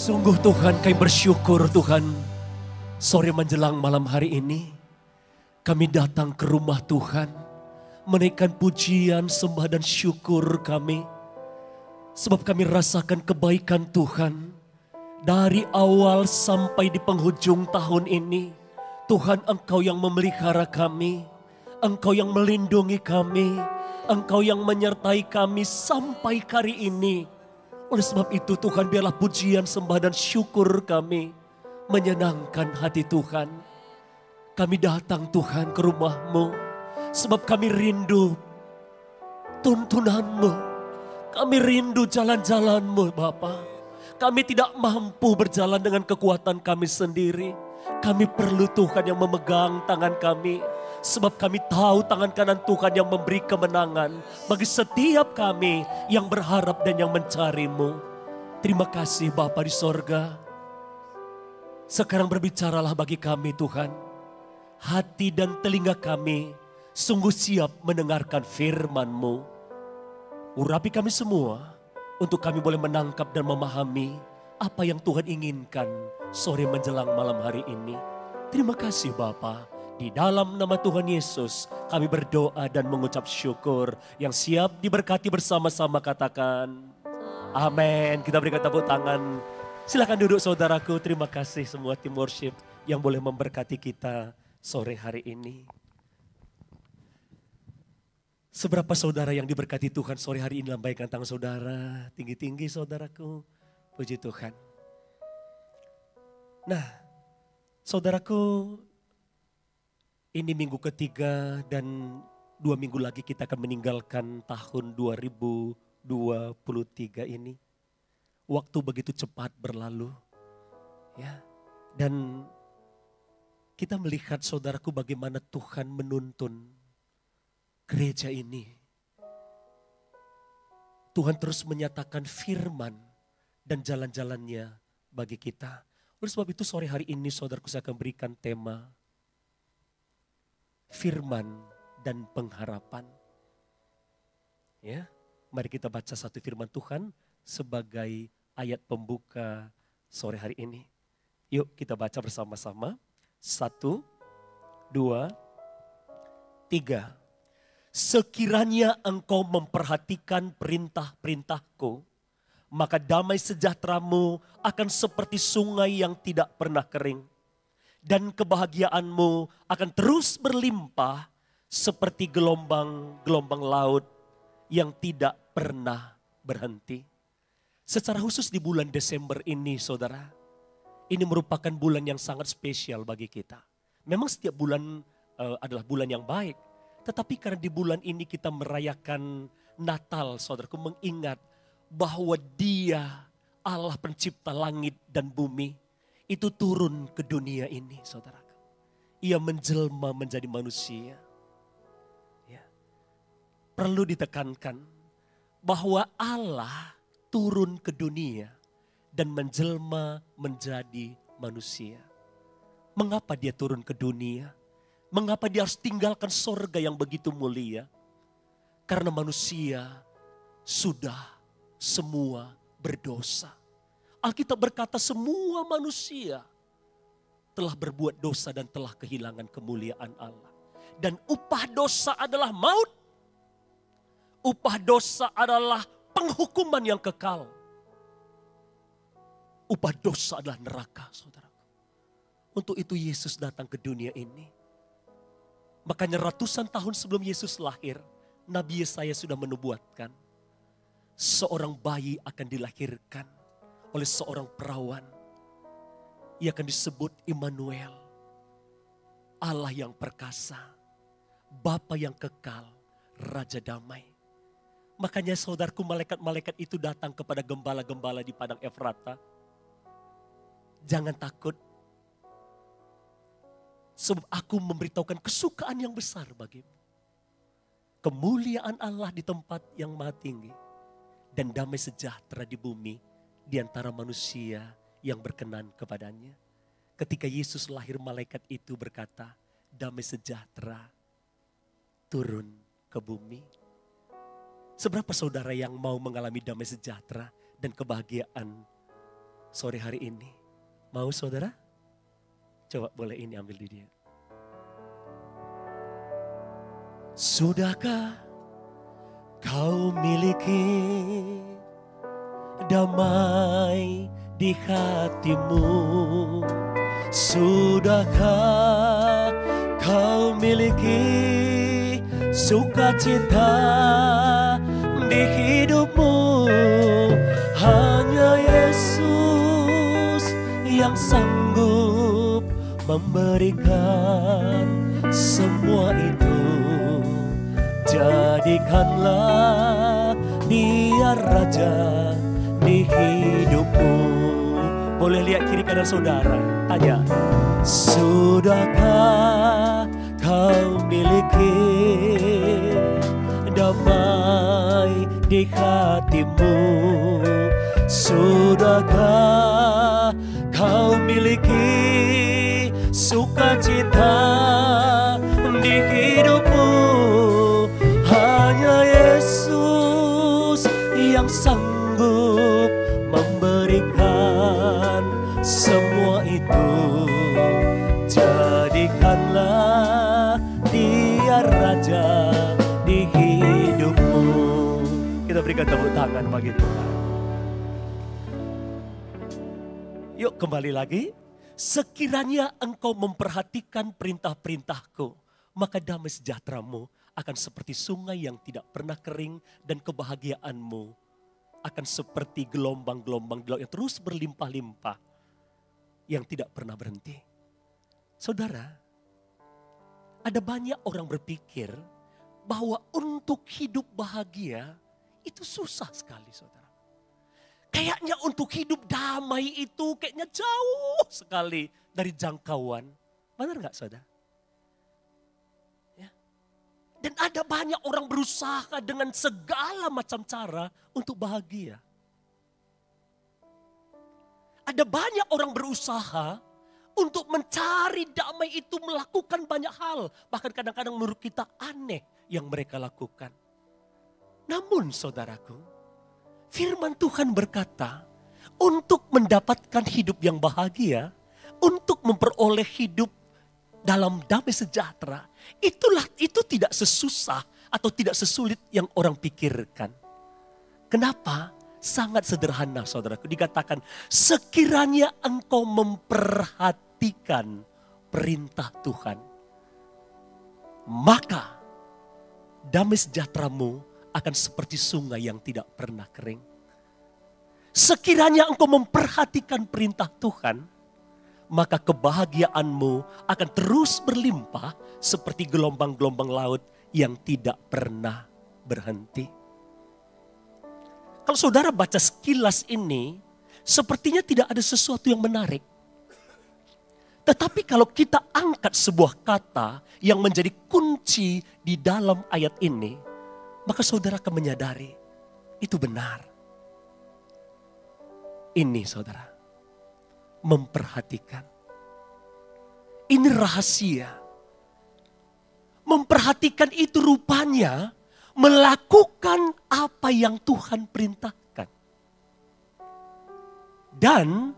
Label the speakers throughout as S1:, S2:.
S1: Sungguh Tuhan, kami bersyukur Tuhan. Sore menjelang malam hari ini, kami datang ke rumah Tuhan, menaikkan pujian, sembah dan syukur kami. Sebab kami rasakan kebaikan Tuhan. Dari awal sampai di penghujung tahun ini, Tuhan Engkau yang memelihara kami, Engkau yang melindungi kami, Engkau yang menyertai kami sampai hari ini. Oleh sebab itu Tuhan, biarlah pujian, sembah dan syukur kami menyenangkan hati Tuhan. Kami datang Tuhan ke rumah-Mu, sebab kami rindu tuntunan-Mu. Kami rindu jalan-jalan-Mu Bapa. Kami tidak mampu berjalan dengan kekuatan kami sendiri. Kami perlu Tuhan yang memegang tangan kami. Sebab kami tahu tangan kanan Tuhan yang memberi kemenangan bagi setiap kami yang berharap dan yang mencari-Mu. Terima kasih Bapa di sorga. Sekarang berbicaralah bagi kami Tuhan. Hati dan telinga kami sungguh siap mendengarkan firman-Mu. Urapi kami semua untuk kami boleh menangkap dan memahami apa yang Tuhan inginkan sore menjelang malam hari ini. Terima kasih Bapa. Di dalam nama Tuhan Yesus kami berdoa dan mengucap syukur. Yang siap diberkati bersama-sama katakan amin. Kita berikan tepuk tangan. Silakan duduk saudaraku. Terima kasih semua tim worship yang boleh memberkati kita sore hari ini. Seberapa saudara yang diberkati Tuhan sore hari ini, lambaikan tangan saudara. Tinggi-tinggi saudaraku. Puji Tuhan. Nah, saudaraku, ini minggu ketiga dan 2 minggu lagi kita akan meninggalkan tahun 2023 ini. Waktu begitu cepat berlalu. Ya. Dan kita melihat saudaraku bagaimana Tuhan menuntun gereja ini. Tuhan terus menyatakan firman dan jalan-jalannya bagi kita. Oleh sebab itu sore hari ini saudaraku saya akan berikan tema firman dan pengharapan. Ya, mari kita baca satu firman Tuhan sebagai ayat pembuka sore hari ini. Yuk kita baca bersama-sama. 1, 2, 3. Sekiranya engkau memperhatikan perintah-perintahku, maka damai sejahteramu akan seperti sungai yang tidak pernah kering. Dan kebahagiaanmu akan terus berlimpah seperti gelombang-gelombang laut yang tidak pernah berhenti. Secara khusus di bulan Desember ini saudara, ini merupakan bulan yang sangat spesial bagi kita. Memang setiap bulan adalah bulan yang baik. Tetapi karena di bulan ini kita merayakan Natal saudaraku, mengingat bahwa Dia Allah pencipta langit dan bumi, itu turun ke dunia ini saudaraku. Ia menjelma menjadi manusia. Ya. Perlu ditekankan bahwa Allah turun ke dunia dan menjelma menjadi manusia. Mengapa dia turun ke dunia? Mengapa dia harus tinggalkan sorga yang begitu mulia? Karena manusia sudah semua berdosa. Alkitab berkata semua manusia telah berbuat dosa dan telah kehilangan kemuliaan Allah. Dan upah dosa adalah maut. Upah dosa adalah penghukuman yang kekal. Upah dosa adalah neraka, saudaraku. Untuk itu Yesus datang ke dunia ini. Makanya ratusan tahun sebelum Yesus lahir, Nabi Yesaya sudah menubuatkan seorang bayi akan dilahirkan oleh seorang perawan. Ia akan disebut Immanuel. Allah yang perkasa. Bapa yang kekal. Raja damai. Makanya saudaraku, malaikat-malaikat itu datang kepada gembala-gembala di padang Efrata. Jangan takut. Sebab aku memberitahukan kesukaan yang besar bagimu. Kemuliaan Allah di tempat yang maha tinggi. Dan damai sejahtera di bumi di antara manusia yang berkenan kepadanya. Ketika Yesus lahir, malaikat itu berkata, damai sejahtera turun ke bumi. Seberapa saudara yang mau mengalami damai sejahtera dan kebahagiaan sore hari ini. Mau saudara? Coba boleh ini ambil di dia. Sudahkah kau miliki damai di hatimu? Sudahkah kau miliki sukacita di hidupmu? Hanya Yesus yang sanggup memberikan semua itu. Jadikanlah Dia Raja di hidupmu. Boleh lihat kiri kanan saudara, tanya. Sudahkah kau miliki damai di hatimu? Sudahkah kau miliki sukacita di hidupmu? Hanya Yesus yang sanggup memberikan semua itu. Jadikanlah Dia Raja di hidupmu. Kita berikan tepuk tangan bagi Tuhan. Yuk kembali lagi. Sekiranya engkau memperhatikan perintah-perintahku, maka damai sejahteramu akan seperti sungai yang tidak pernah kering, dan kebahagiaanmu akan seperti gelombang-gelombang di laut yang terus berlimpah-limpah, yang tidak pernah berhenti. Saudara, ada banyak orang berpikir bahwa untuk hidup bahagia itu susah sekali, saudara. Kayaknya untuk hidup damai itu kayaknya jauh sekali dari jangkauan. Benar nggak, saudara? Dan ada banyak orang berusaha dengan segala macam cara untuk bahagia. Ada banyak orang berusaha untuk mencari damai itu, melakukan banyak hal. Bahkan kadang-kadang menurut kita aneh yang mereka lakukan. Namun saudaraku, firman Tuhan berkata, untuk mendapatkan hidup yang bahagia, untuk memperoleh hidup dalam damai sejahtera, itu tidak sesusah atau tidak sesulit yang orang pikirkan. Kenapa? Sangat sederhana, saudaraku. Dikatakan, sekiranya engkau memperhatikan perintah Tuhan, maka damai sejahteramu akan seperti sungai yang tidak pernah kering. Sekiranya engkau memperhatikan perintah Tuhan, maka kebahagiaanmu akan terus berlimpah seperti gelombang-gelombang laut yang tidak pernah berhenti. Kalau saudara baca sekilas ini, sepertinya tidak ada sesuatu yang menarik. Tetapi kalau kita angkat sebuah kata yang menjadi kunci di dalam ayat ini, maka saudara akan menyadari itu benar. Ini saudara, memperhatikan. Ini rahasia. Memperhatikan itu rupanya melakukan apa yang Tuhan perintahkan. Dan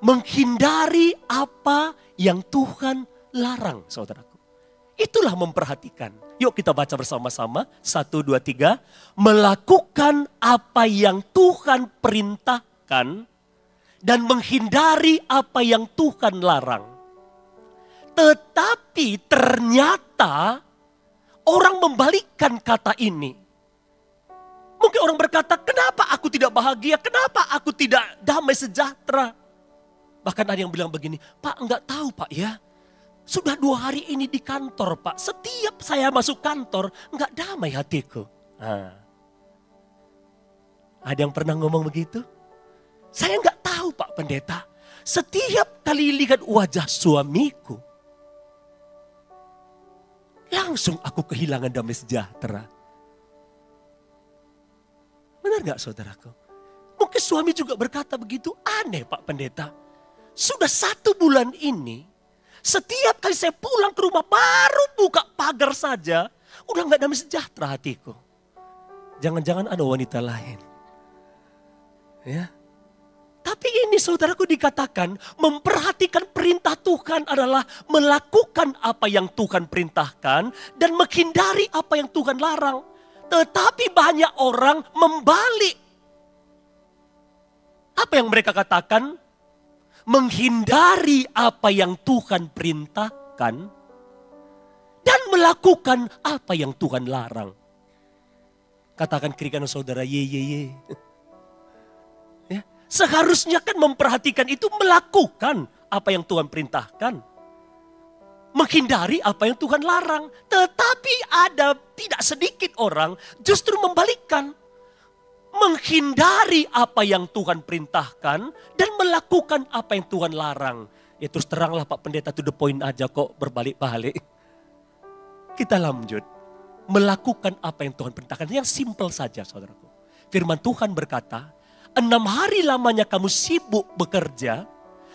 S1: menghindari apa yang Tuhan larang, saudaraku. Itulah memperhatikan. Yuk kita baca bersama-sama. 1, 2, 3. Melakukan apa yang Tuhan perintahkan dan menghindari apa yang Tuhan larang. Tetapi ternyata orang membalikkan kata ini. Mungkin orang berkata, kenapa aku tidak bahagia? Kenapa aku tidak damai sejahtera? Bahkan ada yang bilang begini, Pak enggak tahu Pak ya. Sudah 2 hari ini di kantor Pak. Setiap saya masuk kantor enggak damai hatiku. Ada yang pernah ngomong begitu? Saya enggak tahu Pak Pendeta. Setiap kali lihat wajah suamiku, langsung aku kehilangan damai sejahtera. Benar gak saudaraku? Mungkin suami juga berkata begitu. Aneh Pak Pendeta. Sudah 1 bulan ini, setiap kali saya pulang ke rumah baru buka pagar saja, udah gak damai sejahtera hatiku. Jangan-jangan ada wanita lain. Ya. Tapi ini saudaraku dikatakan memperhatikan perintah Tuhan adalah melakukan apa yang Tuhan perintahkan dan menghindari apa yang Tuhan larang. Tetapi banyak orang membalik. Apa yang mereka katakan? Menghindari apa yang Tuhan perintahkan dan melakukan apa yang Tuhan larang. Katakan kiri kanan saudara, ye. Ya, seharusnya kan memperhatikan itu melakukan apa yang Tuhan perintahkan. Menghindari apa yang Tuhan larang. Tetapi ada tidak sedikit orang justru membalikkan. Menghindari apa yang Tuhan perintahkan dan melakukan apa yang Tuhan larang. Ya terus teranglah Pak Pendeta, to the point aja kok berbalik-balik. Kita lanjut. Melakukan apa yang Tuhan perintahkan. Yang simple saja saudaraku. Firman Tuhan berkata, 6 hari lamanya kamu sibuk bekerja.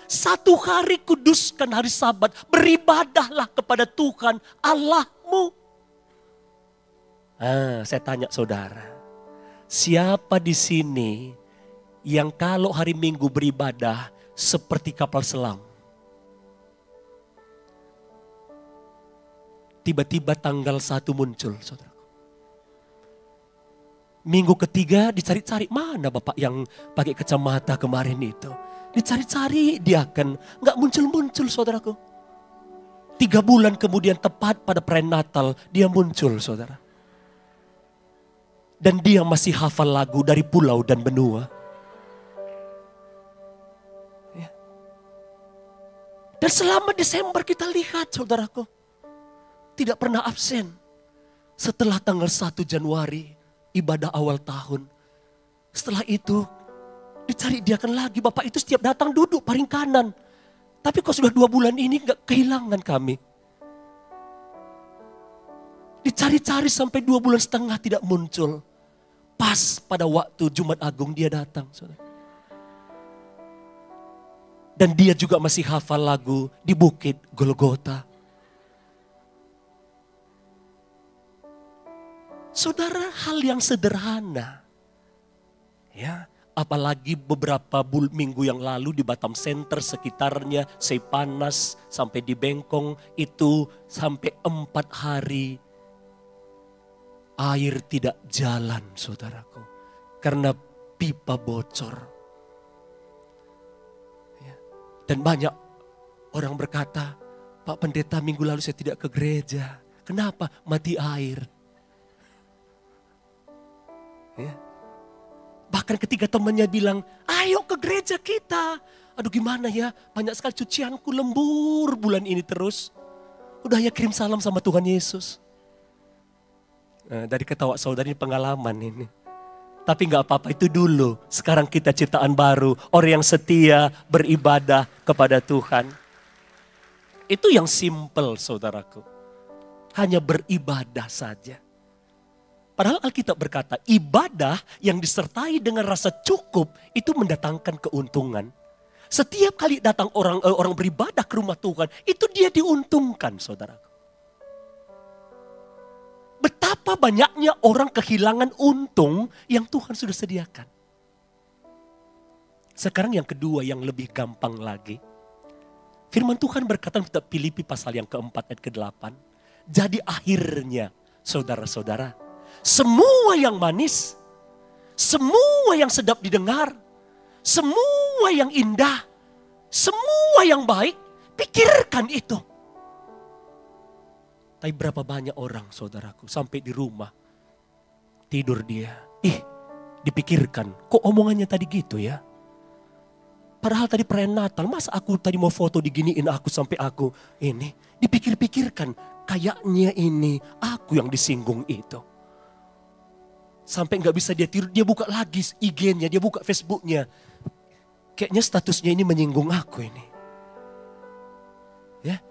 S1: 1 hari kuduskan hari Sabat. Beribadahlah kepada Tuhan Allahmu. Saya tanya saudara. Siapa di sini yang kalau hari Minggu beribadah seperti kapal selam? Tiba-tiba tanggal 1 muncul, saudara. Minggu ketiga dicari-cari, mana Bapak yang pakai kacamata kemarin itu? Dicari-cari dia akan nggak muncul-muncul, saudaraku. 3 bulan kemudian tepat pada perayaan Natal dia muncul, saudara. Dan dia masih hafal lagu dari pulau dan benua. Ya. Dan selama Desember kita lihat saudaraku. Tidak pernah absen. Setelah tanggal 1 Januari ibadah awal tahun. Setelah itu dicari diakan lagi. Bapak itu setiap datang duduk paling kanan. Tapi kok sudah 2 bulan ini gak kehilangan kami. Dicari-cari sampai 2 bulan setengah tidak muncul. Pas pada waktu Jumat Agung dia datang. Saudara. Dan dia juga masih hafal lagu di Bukit Golgota. Saudara, hal yang sederhana. Ya, apalagi beberapa minggu yang lalu di Batam Center sekitarnya, Seipanas sampai di Bengkong itu sampai 4 hari. Air tidak jalan saudaraku. Karena pipa bocor. Ya. Dan banyak orang berkata, Pak Pendeta minggu lalu saya tidak ke gereja. Kenapa? Mati air. Ya. Bahkan ketika temannya bilang, ayo ke gereja kita. Aduh gimana ya, banyak sekali cucianku lembur bulan ini terus. Udah ya kirim salam sama Tuhan Yesus. Dari ketawa saudari pengalaman ini. Tapi gak apa-apa itu dulu. Sekarang kita ciptaan baru. Orang yang setia beribadah kepada Tuhan. Itu yang simple saudaraku. Hanya beribadah saja. Padahal Alkitab berkata ibadah yang disertai dengan rasa cukup itu mendatangkan keuntungan. Setiap kali datang orang beribadah ke rumah Tuhan itu dia diuntungkan saudaraku. Betapa banyaknya orang kehilangan untung yang Tuhan sudah sediakan. Sekarang yang kedua yang lebih gampang lagi. Firman Tuhan berkata di Filipi pasal yang keempat ayat ke-8. Jadi akhirnya saudara-saudara. Semua yang manis. Semua yang sedap didengar. Semua yang indah. Semua yang baik. Pikirkan itu. Tapi berapa banyak orang saudaraku sampai di rumah tidur dia. Dipikirkan kok omongannya tadi gitu ya. Padahal tadi perayaan Natal masa aku tadi mau foto diginiin aku sampai aku ini. Dipikir-pikirkan kayaknya ini aku yang disinggung itu. Sampai gak bisa dia tidur, dia buka lagi IG-nya, dia buka Facebook-nya. Kayaknya statusnya ini menyinggung aku ini. Ya.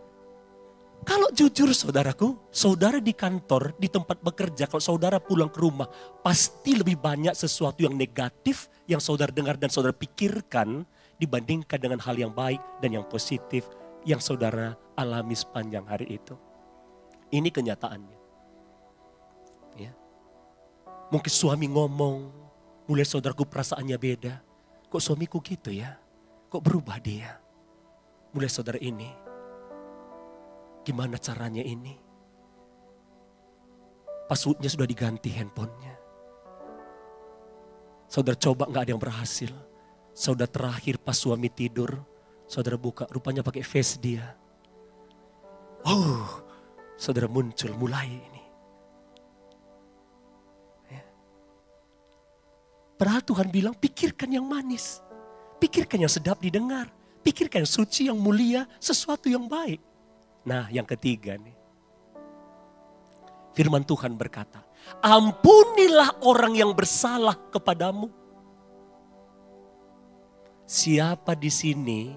S1: Kalau jujur saudaraku, saudara di kantor, di tempat bekerja, kalau saudara pulang ke rumah, pasti lebih banyak sesuatu yang negatif yang saudara dengar dan saudara pikirkan dibandingkan dengan hal yang baik dan yang positif yang saudara alami sepanjang hari itu. Ini kenyataannya. Ya. Mungkin suami ngomong, mulai saudaraku perasaannya beda. kok suamiku gitu ya? Kok berubah dia? Mulai saudara ini, gimana caranya ini? Passwordnya sudah diganti handphonenya. Saudara coba gak ada yang berhasil. Saudara terakhir pas suami tidur, saudara buka rupanya pakai face dia. Oh, saudara muncul mulai ini. Ya. Padahal Tuhan bilang pikirkan yang manis. Pikirkan yang sedap didengar. Pikirkan yang suci, yang mulia, sesuatu yang baik. Nah yang ketiga nih. Firman Tuhan berkata, ampunilah orang yang bersalah kepadamu. Siapa di sini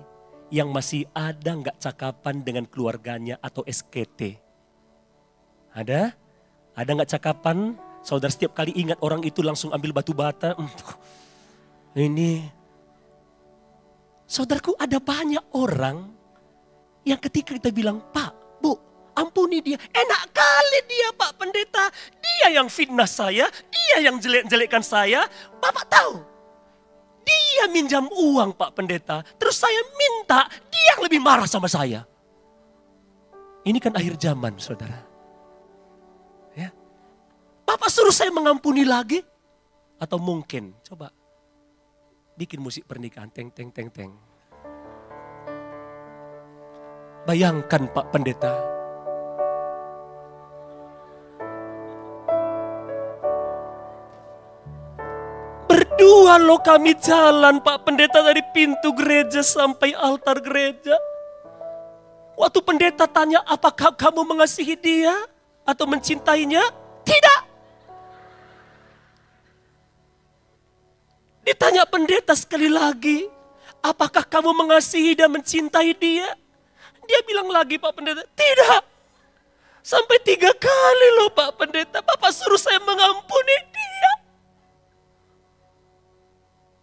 S1: yang masih ada nggak cakapan dengan keluarganya atau SKT? Ada? Ada nggak cakapan? Saudara setiap kali ingat orang itu langsung ambil batu bata. Ini. Saudaraku, ada banyak orang yang ketika kita bilang, Pak, Bu, ampuni dia. Enak kali dia, Pak Pendeta. Dia yang fitnah saya, dia yang jelek-jelekkan saya. Bapak tahu? Dia minjam uang Pak Pendeta. Terus saya minta, dia yang lebih marah sama saya. Ini kan akhir zaman saudara. Ya. Bapak suruh saya mengampuni lagi. Atau mungkin, coba bikin musik pernikahan. Teng, teng, teng, teng. Bayangkan Pak Pendeta. Berdua loh kami jalan Pak Pendeta dari pintu gereja sampai altar gereja. Waktu pendeta tanya apakah kamu mengasihi dia atau mencintainya? Tidak. Ditanya pendeta sekali lagi, apakah kamu mengasihi dan mencintai dia? Dia bilang lagi Pak Pendeta, tidak. Sampai 3 kali loh Pak Pendeta, Bapak suruh saya mengampuni dia.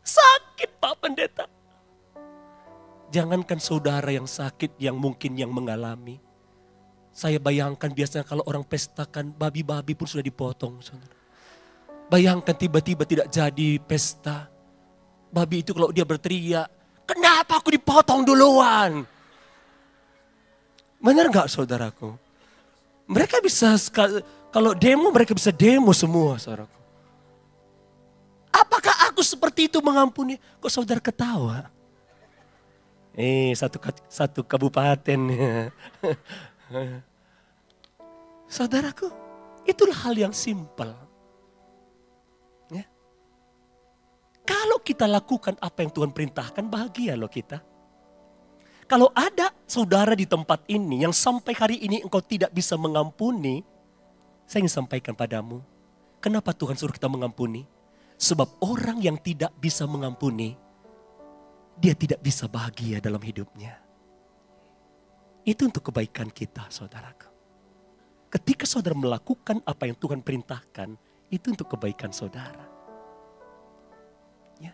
S1: Sakit Pak Pendeta. Jangankan saudara yang sakit, yang mungkin yang mengalami. Saya bayangkan biasanya kalau orang pestakan, babi-babi pun sudah dipotong. Saudara. Bayangkan tiba-tiba tidak jadi pesta. Babi itu kalau dia berteriak, kenapa aku dipotong duluan? Benar gak saudaraku? Mereka bisa, kalau demo mereka bisa demo semua saudaraku. Apakah aku seperti itu mengampuni? Kok saudara ketawa? Satu kabupaten. Saudaraku, itulah hal yang simpel. Ya. Kalau kita lakukan apa yang Tuhan perintahkan, bahagia loh kita. Kalau ada saudara di tempat ini yang sampai hari ini engkau tidak bisa mengampuni, saya ingin sampaikan padamu, kenapa Tuhan suruh kita mengampuni? Sebab orang yang tidak bisa mengampuni, dia tidak bisa bahagia dalam hidupnya. Itu untuk kebaikan kita, saudaraku. Ketika saudara melakukan apa yang Tuhan perintahkan, itu untuk kebaikan saudara. Ya.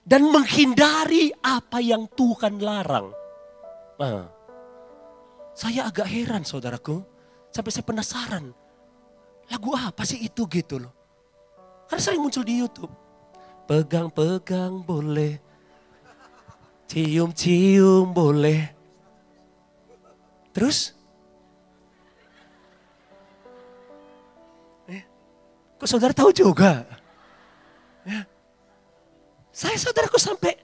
S1: Dan menghindari apa yang Tuhan larang. Nah, saya agak heran, saudaraku. Sampai saya penasaran. Lagu apa sih itu gitu loh. Karena sering muncul di YouTube. Pegang-pegang boleh. Cium-cium boleh. Terus? Kok saudara tahu juga? Ya. Saya saudaraku sampai.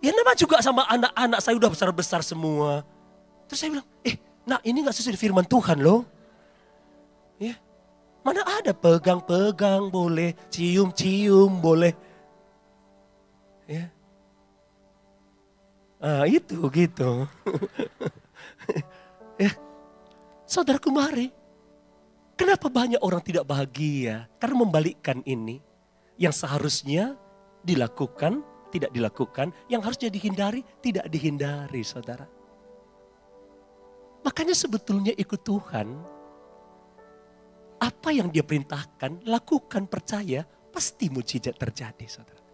S1: Ya nama juga sama anak-anak saya udah besar-besar semua. Terus saya bilang, nak ini gak sesuai firman Tuhan loh. Ya. Mana ada pegang-pegang boleh, cium-cium boleh. Ya. Itu gitu. Ya. Saudaraku mari. Kenapa banyak orang tidak bahagia? Karena membalikkan ini. Yang seharusnya dilakukan, tidak dilakukan. Yang harusnya dihindari, tidak dihindari saudara. Makanya sebetulnya ikut Tuhan. Apa yang dia perintahkan, lakukan, percaya, pasti mujizat terjadi saudara.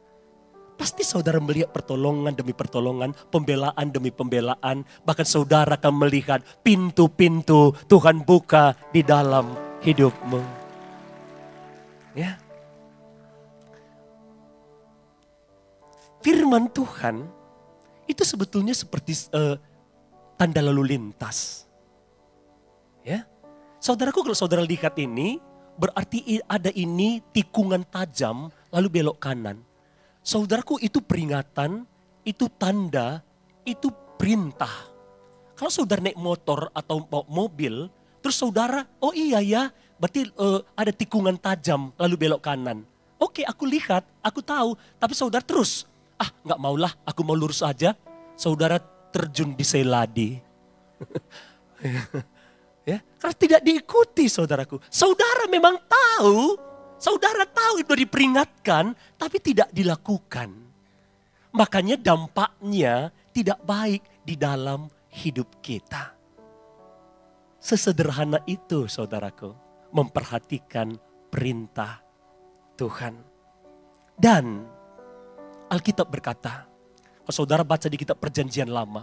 S1: Pasti saudara melihat pertolongan demi pertolongan, pembelaan demi pembelaan. Bahkan saudara akan melihat pintu-pintu Tuhan buka di dalam hidupmu. Ya. firman Tuhan itu sebetulnya seperti tanda lalu lintas. Ya, saudaraku, kalau saudara lihat ini, berarti ada ini tikungan tajam lalu belok kanan. Saudaraku, itu peringatan, itu tanda, itu perintah. Kalau saudara naik motor atau mobil, terus saudara, oh iya ya, berarti ada tikungan tajam lalu belok kanan. Oke, aku lihat, aku tahu, tapi saudara terus, nggak maulah, aku mau lurus aja. Saudara terjun di seladi. Ya, karena tidak diikuti, saudaraku. Saudara memang tahu, saudara tahu itu diperingatkan, tapi tidak dilakukan. Makanya dampaknya tidak baik di dalam hidup kita. Sesederhana itu, saudaraku, memperhatikan perintah Tuhan. Dan Alkitab berkata, kalau saudara baca di kitab Perjanjian Lama,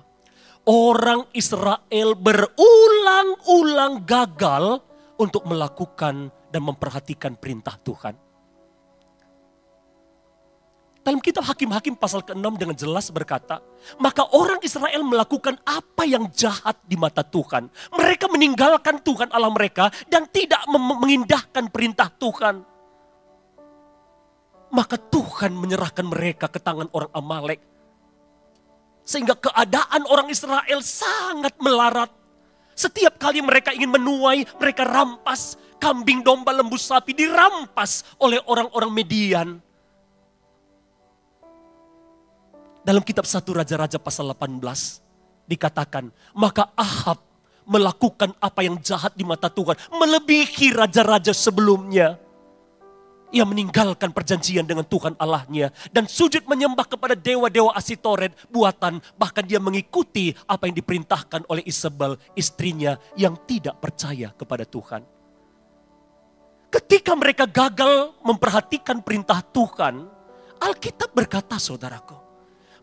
S1: orang Israel berulang-ulang gagal untuk melakukan dan memperhatikan perintah Tuhan. Dalam kitab Hakim-Hakim pasal ke-6 dengan jelas berkata, maka orang Israel melakukan apa yang jahat di mata Tuhan. Mereka meninggalkan Tuhan Allah mereka dan tidak mengindahkan perintah Tuhan. Maka Tuhan menyerahkan mereka ke tangan orang Amalek. Sehingga keadaan orang Israel sangat melarat. Setiap kali mereka ingin menuai, mereka rampas. Kambing, domba, lembu, sapi dirampas oleh orang-orang Median. Dalam kitab 1 Raja-Raja pasal 18 dikatakan, maka Ahab melakukan apa yang jahat di mata Tuhan. Melebihi raja-raja sebelumnya. Ia meninggalkan perjanjian dengan Tuhan Allahnya. Dan sujud menyembah kepada dewa-dewa Asitoret buatan. Bahkan dia mengikuti apa yang diperintahkan oleh Isabel, istrinya yang tidak percaya kepada Tuhan. Ketika mereka gagal memperhatikan perintah Tuhan, Alkitab berkata, saudaraku,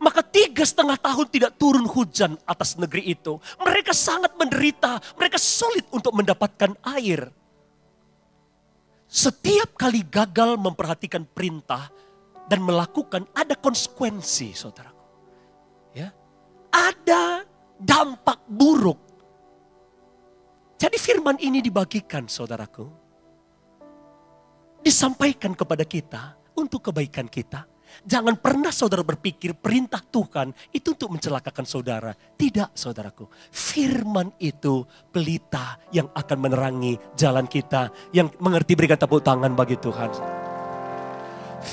S1: maka 3,5 tahun tidak turun hujan atas negeri itu. Mereka sangat menderita, mereka sulit untuk mendapatkan air. Setiap kali gagal memperhatikan perintah dan melakukan, ada konsekuensi, saudaraku. Ya, ada dampak buruk. Jadi firman ini dibagikan, saudaraku. Disampaikan kepada kita untuk kebaikan kita. Jangan pernah saudara berpikir perintah Tuhan itu untuk mencelakakan saudara. Tidak, saudaraku. Firman itu pelita yang akan menerangi jalan kita. Yang mengerti berikan tepuk tangan bagi Tuhan.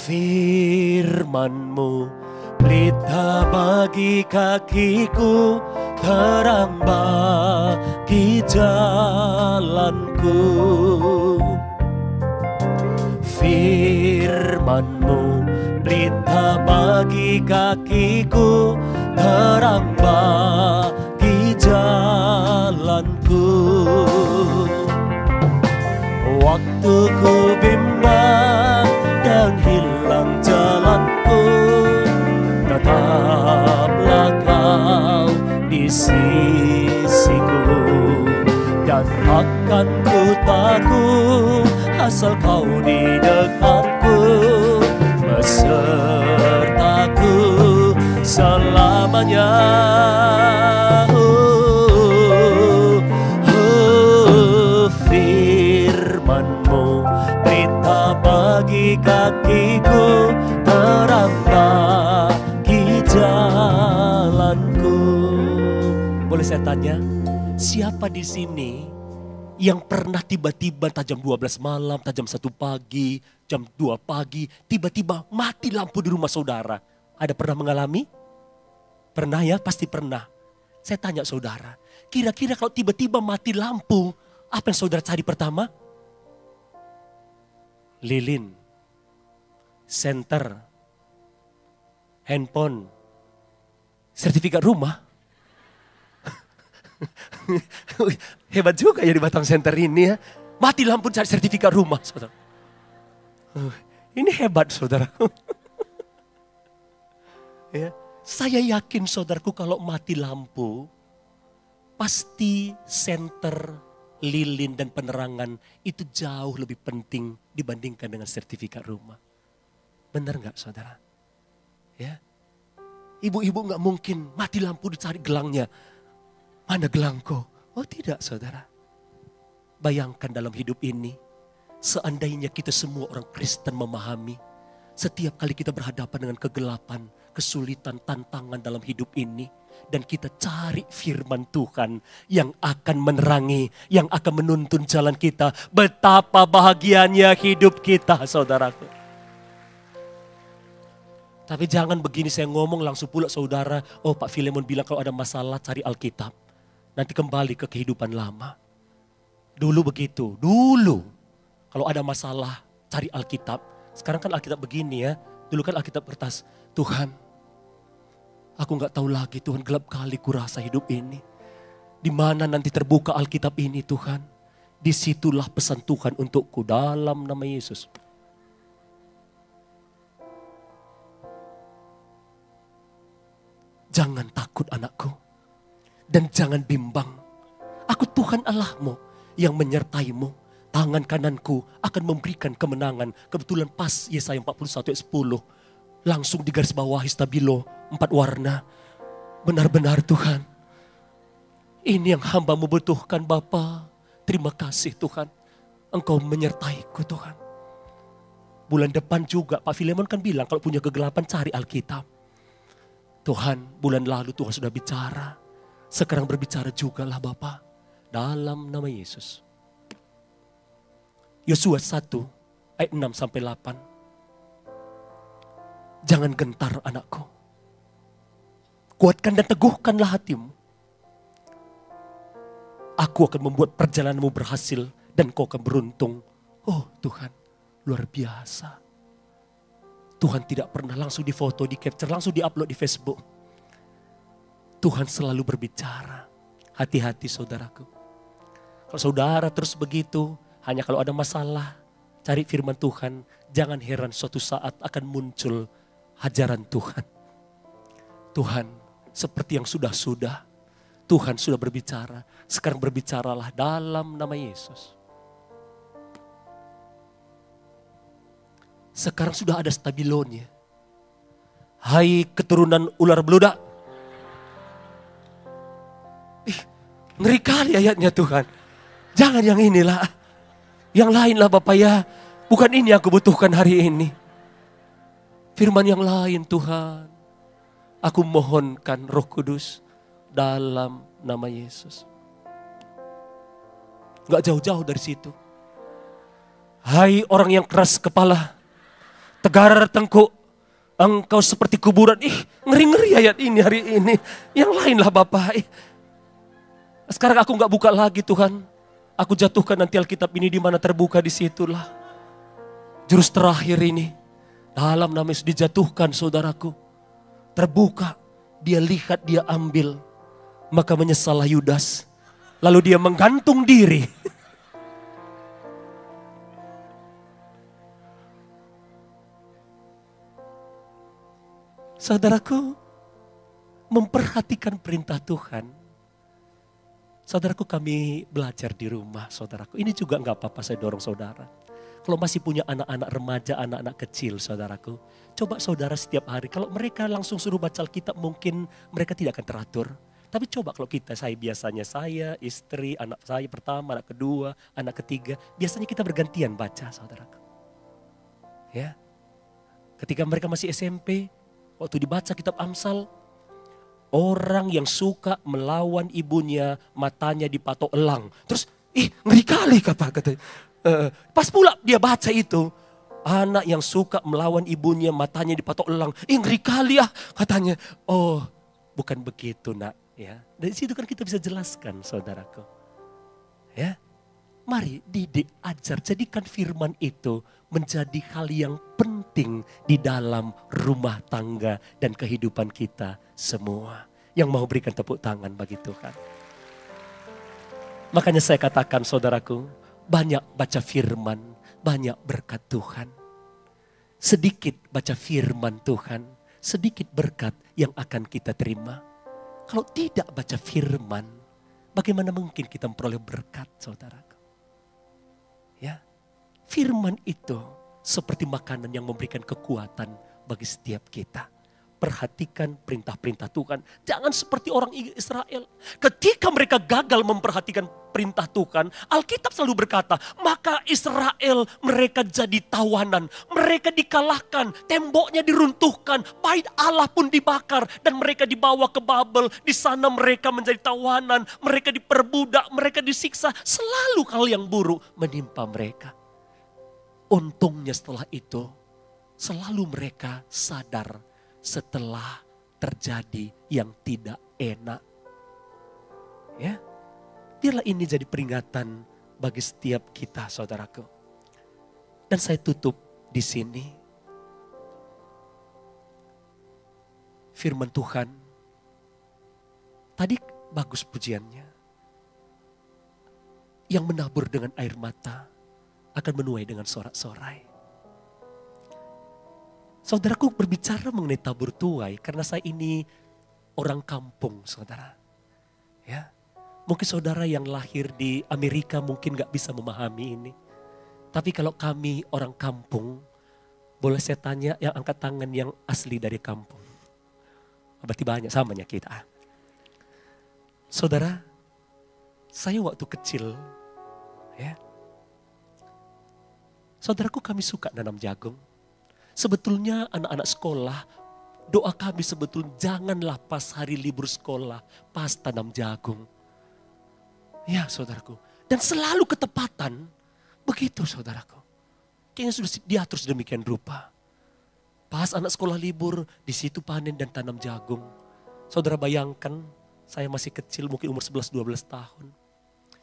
S1: Firman-Mu pelita bagi kakiku, terang bagi jalanku. Firman-Mu pelita bagi kakiku, terang bagi jalanku. Waktu ku bimbang dan hilang jalanku, tetaplah Kau di sisiku. Dan akan ku takut asal Kau di dekatku, besertaku selamanya. Firman-Mu pelita bagi kakiku, terang bagi jalanku. Boleh saya tanya, siapa di sini yang pernah tiba-tiba jam 12 malam, jam 1 pagi, jam 2 pagi, tiba-tiba mati lampu di rumah saudara? Ada pernah mengalami? Pernah ya? Pasti pernah. Saya tanya saudara, kira-kira kalau tiba-tiba mati lampu, apa yang saudara cari pertama? Lilin, senter, handphone, sertifikat rumah. Hebat juga ya di Batang Center ini ya. Mati lampu cari sertifikat rumah, saudara. Ini hebat, saudara. Ya, saya yakin saudaraku kalau mati lampu, pasti senter, lilin dan penerangan itu jauh lebih penting dibandingkan dengan sertifikat rumah. Benar nggak, saudara? Ya. Ibu-ibu nggak mungkin mati lampu dicari gelangnya. Mana gelangku? Oh tidak saudara. Bayangkan dalam hidup ini, seandainya kita semua orang Kristen memahami, setiap kali kita berhadapan dengan kegelapan, kesulitan, tantangan dalam hidup ini, dan kita cari firman Tuhan yang akan menerangi, yang akan menuntun jalan kita, betapa bahagianya hidup kita, saudaraku. Tapi jangan begini saya ngomong langsung pula saudara, oh Pak Filemon bilang kalau ada masalah cari Alkitab. Nanti kembali ke kehidupan lama. Dulu begitu, dulu. Kalau ada masalah, cari Alkitab. Sekarang kan Alkitab begini ya. Dulu kan Alkitab kertas. Tuhan, aku gak tahu lagi Tuhan, gelap kali kurasa hidup ini. Di mana nanti terbuka Alkitab ini Tuhan. Disitulah pesan Tuhan untukku dalam nama Yesus. Jangan takut anakku. Dan jangan bimbang. Aku Tuhan Allahmu yang menyertaimu, tangan kananku akan memberikan kemenangan. Kebetulan pas Yesaya 41 ayat 10. Langsung di garis bawah stabilo 4 warna. Benar-benar Tuhan. Ini yang hamba membutuhkan Bapa. Terima kasih Tuhan. Engkau menyertaiku Tuhan. Bulan depan juga Pak Filemon kan bilang kalau punya kegelapan cari Alkitab. Tuhan bulan lalu Tuhan sudah bicara. Sekarang berbicara juga lah Bapa. Dalam nama Yesus. Yosua 1 ayat 6 sampai 8. Jangan gentar anakku. Kuatkan dan teguhkanlah hatimu. Aku akan membuat perjalananmu berhasil dan kau akan beruntung. Oh Tuhan, luar biasa. Tuhan tidak pernah langsung difoto, di capture, langsung diupload di Facebook. Tuhan selalu berbicara. Hati-hati saudaraku. Kalau saudara terus begitu, hanya kalau ada masalah, cari firman Tuhan. Jangan heran suatu saat akan muncul ajaran Tuhan. Tuhan seperti yang sudah-sudah. Tuhan sudah berbicara. Sekarang berbicaralah dalam nama Yesus. Sekarang sudah ada stabilonya. Hai keturunan ular beludak. Ngeri kali ayatnya Tuhan. Jangan yang inilah. Yang lainlah Bapak ya. Bukan ini yang aku butuhkan hari ini. Firman yang lain Tuhan. Aku mohonkan Roh Kudus dalam nama Yesus. Gak jauh-jauh dari situ. Hai orang yang keras kepala. Tegar tengkuk. Engkau seperti kuburan. Ngeri-ngeri ayat ini hari ini. Yang lainlah Bapak. Sekarang aku gak buka lagi Tuhan. Aku jatuhkan nanti Alkitab ini di mana terbuka di situlah. Jurus terakhir ini. Dalam nama Yesus dijatuhkan saudaraku. Terbuka. Dia lihat, dia ambil. Maka menyesallah Yudas. Lalu dia menggantung diri. Saudaraku. Memperhatikan perintah Tuhan. Saudaraku kami belajar di rumah saudaraku. Ini juga gak apa-apa saya dorong saudara. Kalau masih punya anak-anak remaja, anak-anak kecil saudaraku. Coba saudara setiap hari. Kalau mereka langsung suruh baca Alkitab mungkin mereka tidak akan teratur. Tapi coba kalau kita, biasanya saya, istri, anak saya pertama, anak kedua, anak ketiga. Biasanya kita bergantian baca saudaraku. Ya. Ketika mereka masih SMP, waktu dibaca kitab Amsal. Orang yang suka melawan ibunya, matanya dipatok elang. Terus, ngeri kali kata. Pas pula dia baca itu. Anak yang suka melawan ibunya, matanya dipatok elang. Ngeri kali ya katanya. Oh, bukan begitu nak. Ya, dari situ kan kita bisa jelaskan saudaraku. Ya, mari didik, ajar, jadikan firman itu menjadi hal yang penting di dalam rumah tangga dan kehidupan kita semua. Yang mau berikan tepuk tangan bagi Tuhan. Makanya saya katakan saudaraku, banyak baca firman, banyak berkat Tuhan. Sedikit baca firman Tuhan, sedikit berkat yang akan kita terima. Kalau tidak baca firman, bagaimana mungkin kita memperoleh berkat saudaraku? Ya. Firman itu seperti makanan yang memberikan kekuatan bagi setiap kita. perhatikan perintah-perintah Tuhan. Jangan seperti orang Israel. Ketika mereka gagal memperhatikan perintah Tuhan, Alkitab selalu berkata, maka Israel mereka jadi tawanan. Mereka dikalahkan, temboknya diruntuhkan, bait Allah pun dibakar. Dan mereka dibawa ke Babel, di sana mereka menjadi tawanan, mereka diperbudak, mereka disiksa. Selalu hal yang buruk menimpa mereka. Untungnya setelah itu, selalu mereka sadar setelah terjadi yang tidak enak. Ya, biarlah ini jadi peringatan bagi setiap kita, saudaraku. Dan saya tutup di sini. Firman Tuhan, tadi bagus pujiannya. Yang menabur dengan air mata akan menuai dengan sorak-sorai. Saudaraku berbicara mengenai tabur tuai karena saya ini orang kampung, saudara. Ya, mungkin saudara yang lahir di Amerika mungkin gak bisa memahami ini. Tapi kalau kami orang kampung, boleh saya tanya yang angkat tangan yang asli dari kampung. Berarti banyak samanya kita. Saudara, saya waktu kecil, ya, saudaraku kami suka nanam jagung. Sebetulnya anak-anak sekolah, doa kami sebetulnya janganlah pas hari libur sekolah, pas tanam jagung. Ya saudaraku, dan selalu ketepatan, begitu saudaraku. Kayaknya sudah diatur sedemikian rupa. Pas anak sekolah libur, di situ panen dan tanam jagung. Saudara bayangkan, saya masih kecil mungkin umur 11-12 tahun.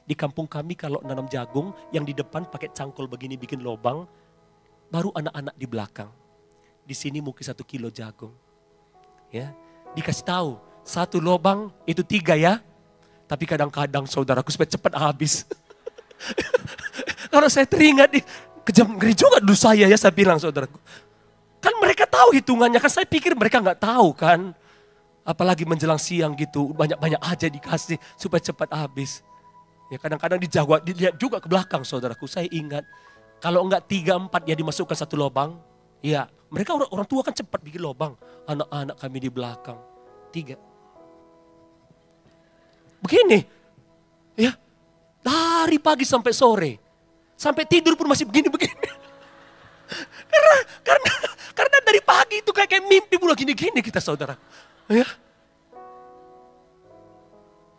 S1: Di kampung kami kalau nanam jagung, yang di depan pakai cangkul begini bikin lubang, baru anak-anak di belakang. Di sini mungkin 1 kilo jagung. Ya, dikasih tahu 1 lubang itu 3 ya. Tapi kadang-kadang saudaraku supaya cepat habis. Kalau saya teringat kejam ngeri juga dulu saya bilang saudaraku. Kan mereka tahu hitungannya, kan saya pikir mereka nggak tahu kan. Apalagi menjelang siang gitu, banyak-banyak aja dikasih supaya cepat habis. Ya kadang-kadang dilihat juga ke belakang saudaraku, saya ingat. Kalau enggak 3-4 ya dimasukkan 1 lubang. Ya, mereka orang tua kan cepat bikin lubang. Anak-anak kami di belakang. 3. Begini. Ya. Dari pagi sampai sore. Sampai tidur pun masih begini-begini. Karena dari pagi itu kayak mimpi pula gini-gini kita saudara. Ya.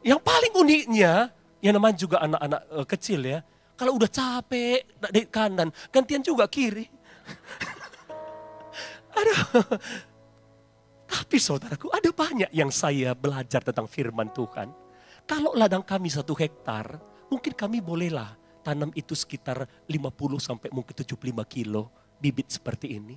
S1: Yang paling uniknya, yang namanya juga anak-anak kecil ya. Kalau udah capek dari kanan, gantian juga kiri. Aduh. Tapi saudaraku, ada banyak yang saya belajar tentang firman Tuhan. Kalau ladang kami 1 hektar, mungkin kami bolehlah tanam itu sekitar 50 sampai mungkin 75 kilo bibit seperti ini.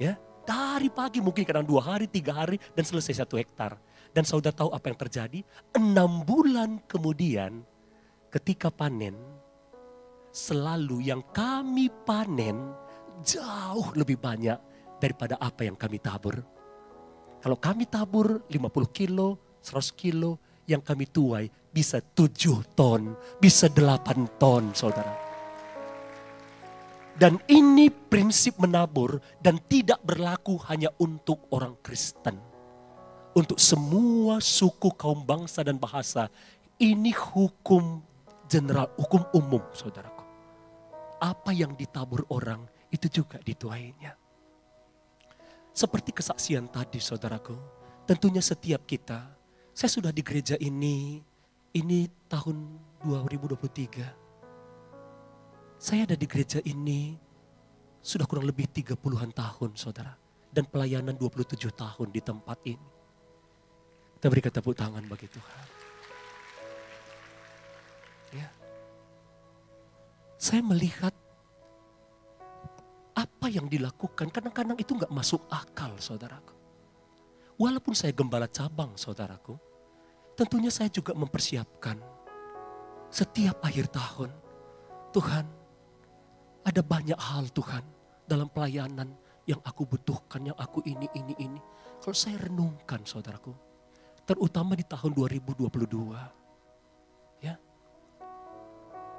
S1: Ya, dari pagi mungkin kadang 2 hari, 3 hari dan selesai 1 hektar. Dan saudara tahu apa yang terjadi? 6 bulan kemudian ketika panen, selalu yang kami panen jauh lebih banyak daripada apa yang kami tabur. Kalau kami tabur 50 kilo, 100 kilo, yang kami tuai bisa 7 ton, bisa 8 ton saudara. Dan ini prinsip menabur dan tidak berlaku hanya untuk orang Kristen. Untuk semua suku, kaum bangsa dan bahasa, ini hukum general, hukum umum saudaraku. Apa yang ditabur orang itu juga dituainya. Seperti kesaksian tadi saudaraku, tentunya setiap kita, saya sudah di gereja ini tahun 2023. Saya ada di gereja ini sudah kurang lebih 30-an tahun saudara. Dan pelayanan 27 tahun di tempat ini. Kita berikan tepuk tangan bagi Tuhan. Ya. Saya melihat apa yang dilakukan kadang-kadang itu gak masuk akal saudaraku. Walaupun saya gembala cabang saudaraku, tentunya saya juga mempersiapkan setiap akhir tahun. Tuhan, ada banyak hal Tuhan dalam pelayanan yang aku butuhkan, yang aku ini. Kalau saya renungkan saudaraku, terutama di tahun 2022, ya,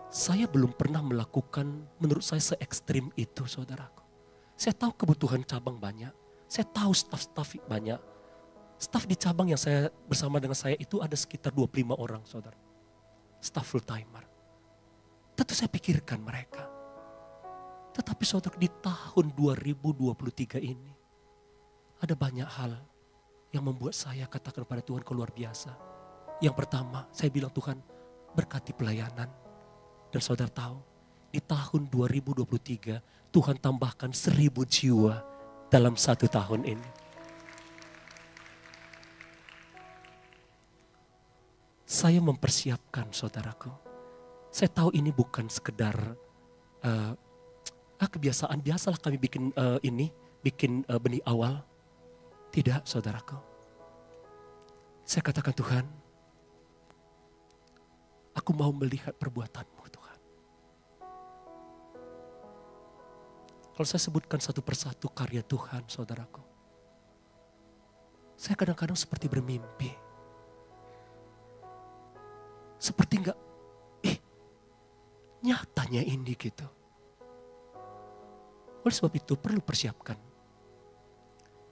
S1: saya belum pernah melakukan menurut saya se-ekstrim itu saudaraku. Saya tahu kebutuhan cabang banyak, Saya tahu staf-staf banyak. Staf di cabang yang saya bersama dengan saya itu ada sekitar 25 orang, saudara. Staf full timer. Tentu saya pikirkan mereka. Tetapi saudara, di tahun 2023 ini ada banyak hal yang membuat saya katakan pada Tuhan kau luar biasa. Yang pertama, saya bilang Tuhan berkati pelayanan. Dan saudara tahu, di tahun 2023 Tuhan tambahkan 1000 jiwa dalam 1 tahun ini. Saya mempersiapkan saudaraku. Saya tahu ini bukan sekedar kebiasaan, biasalah kami bikin bikin benih awal. Tidak saudaraku. Saya katakan Tuhan, aku mau melihat perbuatan-Mu Tuhan. Kalau saya sebutkan satu persatu karya Tuhan saudaraku. Saya kadang-kadang seperti bermimpi. Seperti enggak, nyatanya ini gitu. Oleh sebab itu perlu persiapkan.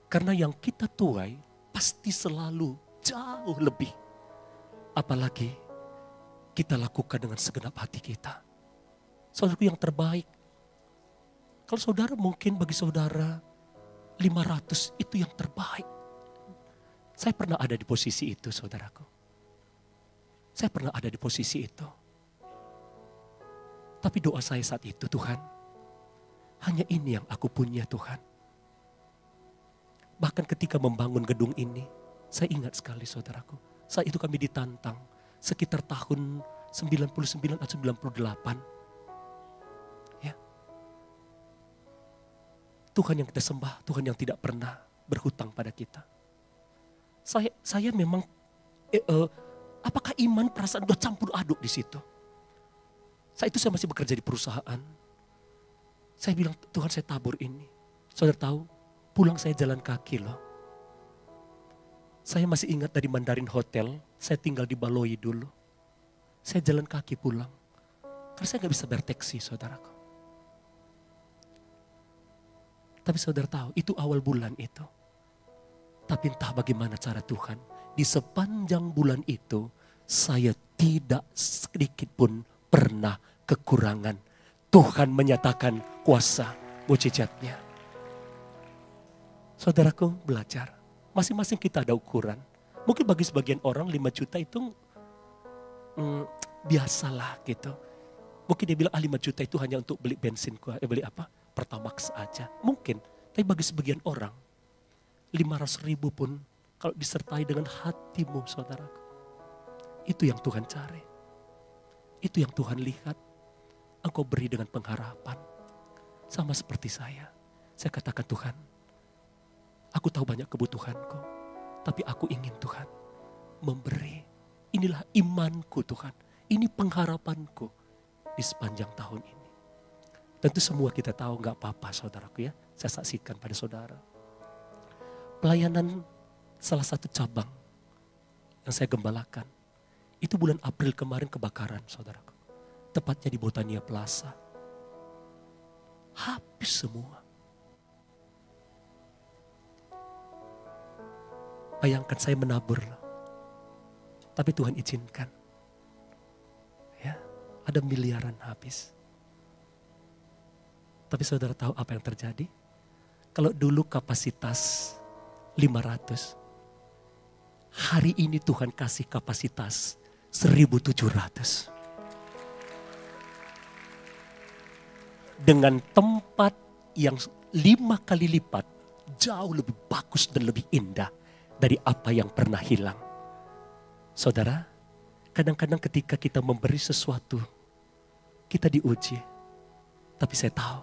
S1: Karena yang kita tuai pasti selalu jauh lebih. Apalagi kita lakukan dengan segenap hati kita. Saudaraku yang terbaik. Kalau saudara mungkin bagi saudara 500 itu yang terbaik. Saya pernah ada di posisi itu saudaraku. Saya pernah ada di posisi itu. Tapi doa saya saat itu, Tuhan, hanya ini yang aku punya Tuhan. Bahkan ketika membangun gedung ini, saya ingat sekali saudaraku. Saat itu kami ditantang sekitar tahun 99 atau 98. Ya. Tuhan yang kita sembah, Tuhan yang tidak pernah berhutang pada kita. Saya memang, apakah iman perasaan udah campur aduk di situ? Saat itu saya masih bekerja di perusahaan. Saya bilang, Tuhan saya tabur ini. Saudara tahu, pulang saya jalan kaki loh. Saya masih ingat dari Mandarin Hotel, saya tinggal di Baloi dulu. Saya jalan kaki pulang. Karena saya gak bisa bayar taksi saudaraku. Tapi saudara tahu, itu awal bulan itu. Tapi entah bagaimana cara Tuhan. Di sepanjang bulan itu, saya tidak sedikit pun pernah kekurangan. Tuhan menyatakan kuasa mujizatnya. Saudaraku belajar. Masing-masing kita ada ukuran. Mungkin bagi sebagian orang 5 juta itu biasalah gitu. Mungkin dia bilang 5 juta itu hanya untuk beli bensin, beli apa? Pertamax aja. Mungkin. Tapi bagi sebagian orang 500.000 pun kalau disertai dengan hatimu saudaraku. Itu yang Tuhan cari. Itu yang Tuhan lihat. Engkau beri dengan pengharapan. Sama seperti saya. Saya katakan Tuhan, aku tahu banyak kebutuhanku. Tapi aku ingin Tuhan memberi. Inilah imanku Tuhan. Ini pengharapanku di sepanjang tahun ini. Tentu semua kita tahu gak apa-apa saudaraku ya. Saya saksikan pada saudara. Pelayanan salah satu cabang yang saya gembalakan. Itu bulan April kemarin kebakaran saudaraku. Tepatnya di Botania Plaza. Habis semua. Bayangkan saya menabur. Tapi Tuhan izinkan. Ya, ada miliaran habis. Tapi saudara tahu apa yang terjadi? Kalau dulu kapasitas 500. Hari ini Tuhan kasih kapasitas 1.700. Dengan tempat yang 5 kali lipat jauh lebih bagus dan lebih indah dari apa yang pernah hilang. Saudara, kadang-kadang ketika kita memberi sesuatu, kita diuji. Tapi saya tahu,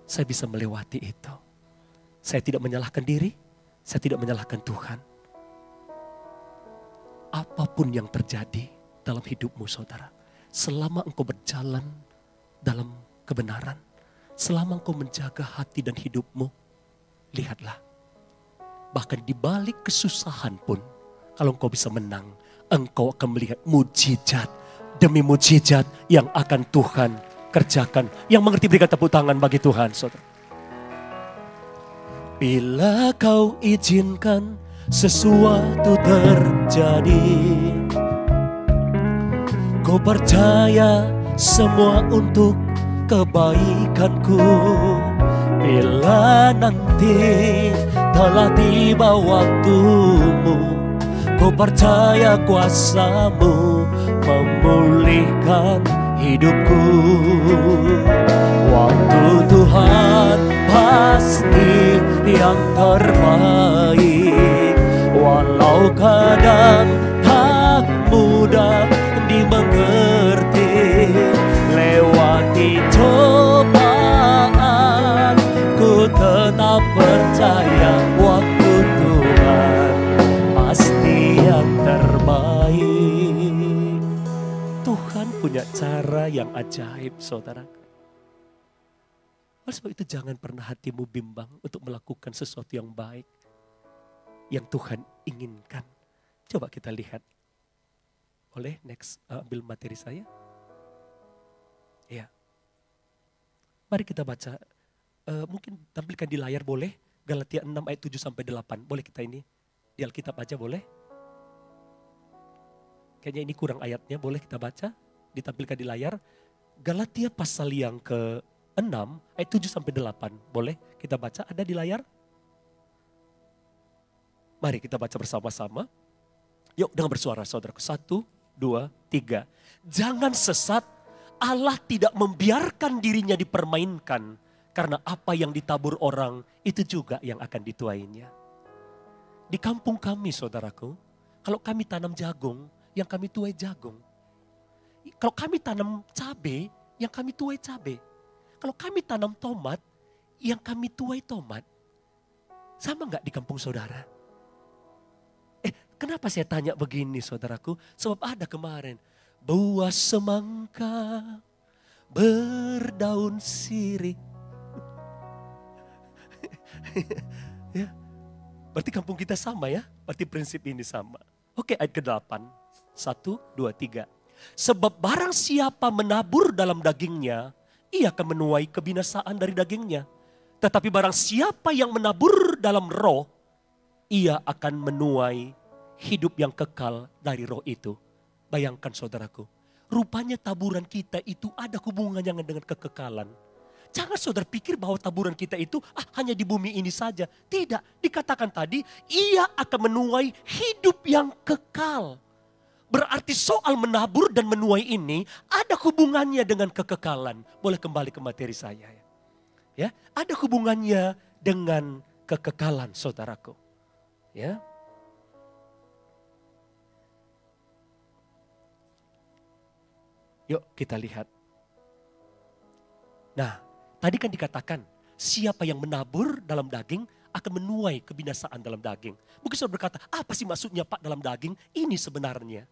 S1: saya bisa melewati itu. Saya tidak menyalahkan diri, saya tidak menyalahkan Tuhan. Apapun yang terjadi dalam hidupmu saudara, selama engkau berjalan dalam kebenaran, selama engkau menjaga hati dan hidupmu, lihatlah. Bahkan di balik kesusahan pun, kalau engkau bisa menang, engkau akan melihat mujizat demi mujizat yang akan Tuhan kerjakan. Yang mengerti berikan tepuk tangan bagi Tuhan, saudara. Bila kau izinkan sesuatu terjadi, kau percaya semua untuk kebaikanku. Bila nanti telah tiba waktumu, kau percaya kuasamu memulihkan hidupku. Waktu Tuhan pasti yang terbaik, walau kadang tak mudah dimengerti. Lewati cobaan, ku tetap percaya waktu Tuhan pasti yang terbaik. Tuhan punya cara yang ajaib, saudara. Oleh sebab itu jangan pernah hatimu bimbang untuk melakukan sesuatu yang baik yang Tuhan inginkan. Coba kita lihat. Boleh next ambil materi saya? Ya. Mari kita baca. Mungkin tampilkan di layar boleh. Galatia 6 ayat 7 sampai 8. Boleh kita ini di Alkitab aja boleh? Kayaknya ini kurang ayatnya, boleh kita baca? Ditampilkan di layar. Galatia pasal yang ke-6 ayat 7 sampai 8. Boleh kita baca? Ada di layar? Mari kita baca bersama-sama. Yuk dengan bersuara saudaraku. 1, 2, 3. Jangan sesat, Allah tidak membiarkan dirinya dipermainkan. Karena apa yang ditabur orang itu juga yang akan dituainya. Di kampung kami saudaraku, kalau kami tanam jagung, yang kami tuai jagung. Kalau kami tanam cabai, yang kami tuai cabai. Kalau kami tanam tomat, yang kami tuai tomat. Sama nggak di kampung saudara? Kenapa saya tanya begini saudaraku? Sebab ada kemarin, buah semangka berdaun sirih. Ya, berarti kampung kita sama ya? Berarti prinsip ini sama. Oke, ayat ke-8. 1, 2, 3. Sebab barang siapa menabur dalam dagingnya, ia akan menuai kebinasaan dari dagingnya. Tetapi barang siapa yang menabur dalam roh, ia akan menuai hidup yang kekal dari roh itu. Bayangkan saudaraku, rupanya taburan kita itu ada hubungannya dengan kekekalan. Jangan saudara pikir bahwa taburan kita itu hanya di bumi ini saja. Tidak, dikatakan tadi ia akan menuai hidup yang kekal. Berarti soal menabur dan menuai ini ada hubungannya dengan kekekalan. Boleh kembali ke materi saya ya. Ya, ada hubungannya dengan kekekalan saudaraku. Ya. Yuk kita lihat. Nah, tadi kan dikatakan siapa yang menabur dalam daging akan menuai kebinasaan dalam daging. Mungkin saudara berkata, apa sih maksudnya Pak dalam daging? Ini sebenarnya.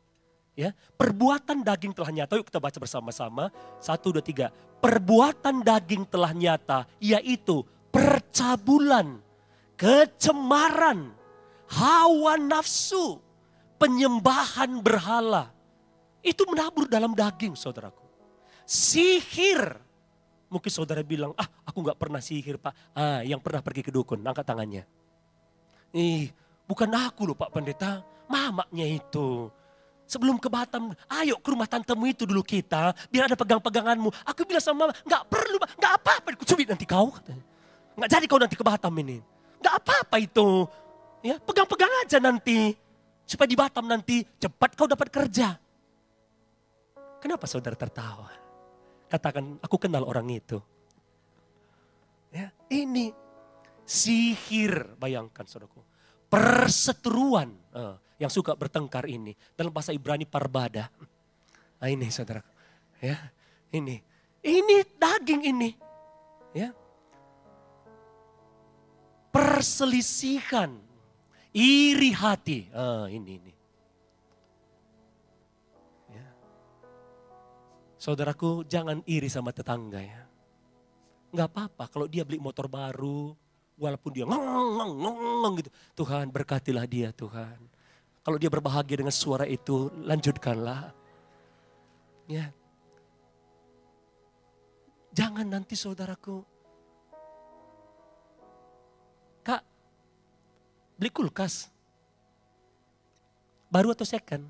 S1: Ya, perbuatan daging telah nyata. Yuk kita baca bersama-sama. 1, 2, 3. Perbuatan daging telah nyata, yaitu percabulan, kecemaran, hawa nafsu, penyembahan berhala. Itu menabur dalam daging saudaraku. Sihir. Mungkin saudara bilang, aku gak pernah sihir Pak. Yang pernah pergi ke dukun, angkat tangannya. Bukan aku loh Pak Pendeta, mamanya itu. Sebelum ke Batam, ayo ke rumah tantemu itu dulu kita, biar ada pegang-peganganmu. Aku bilang sama mama, gak perlu Pak, gak apa-apa. Cubit nanti kau, gak jadi kau nanti ke Batam ini. Gak apa-apa itu, ya pegang-pegang aja nanti. Supaya di Batam nanti cepat kau dapat kerja. Kenapa saudara tertawa? Katakan, aku kenal orang itu. Ya, ini sihir, bayangkan saudaraku. Perseteruan yang suka bertengkar ini. Dalam bahasa Ibrani parbada. Ini saudara. Ya, ini daging ini. Ya. Perselisihan, iri hati. Ini. Saudaraku, jangan iri sama tetangga ya. Nggak apa-apa kalau dia beli motor baru, walaupun dia ngong gitu. Tuhan berkatilah dia Tuhan. Kalau dia berbahagia dengan suara itu, lanjutkanlah. Ya. Jangan nanti saudaraku. Kak, Beli kulkas. Baru atau second?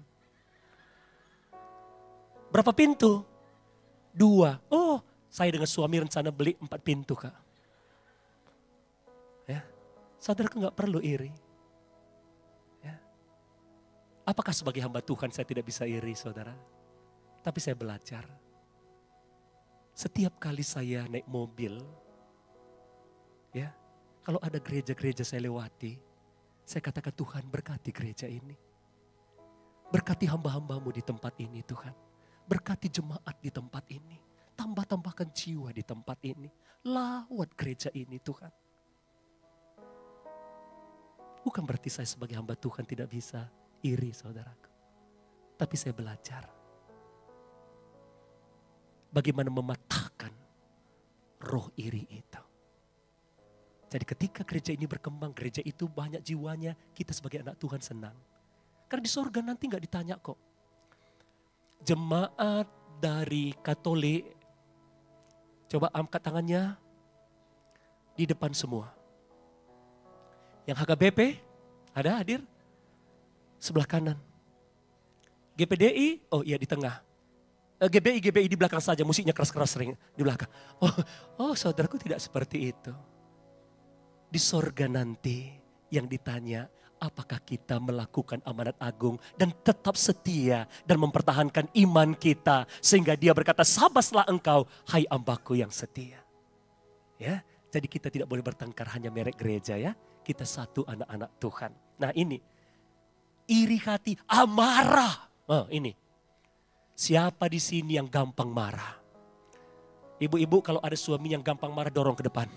S1: Berapa pintu? 2. Oh, saya dengan suami rencana beli 4 pintu, Kak. Ya, saudaraku nggak perlu iri. Ya. Apakah sebagai hamba Tuhan saya tidak bisa iri, saudara? Tapi saya belajar. Setiap kali saya naik mobil, ya, kalau ada gereja-gereja saya lewati, saya katakan Tuhan berkati gereja ini. Berkati hamba-hambamu di tempat ini Tuhan. Berkati jemaat di tempat ini. Tambah-tambahkan jiwa di tempat ini. Lawat gereja ini Tuhan. Bukan berarti saya sebagai hamba Tuhan tidak bisa iri saudaraku. Tapi saya belajar. Bagaimana mematahkan roh iri itu. Jadi ketika gereja ini berkembang, gereja itu banyak jiwanya, kita sebagai anak Tuhan senang. Karena di sorga nanti gak ditanya kok. Jemaat dari Katolik, coba angkat tangannya di depan semua. Yang HKBP, ada hadir? Sebelah kanan. GPDI, oh iya di tengah. GBI di belakang saja, musiknya keras-keras sering di belakang. Oh saudaraku tidak seperti itu. Di sorga nanti yang ditanya, apakah kita melakukan amanat agung dan tetap setia dan mempertahankan iman kita. Sehingga dia berkata, sabaslah engkau, hai hambaku yang setia. Ya, jadi kita tidak boleh bertengkar hanya merek gereja ya. Kita satu anak-anak Tuhan. Nah ini, iri hati, amarah. Oh ini, siapa di sini yang gampang marah? Ibu-ibu kalau ada suami yang gampang marah dorong ke depan.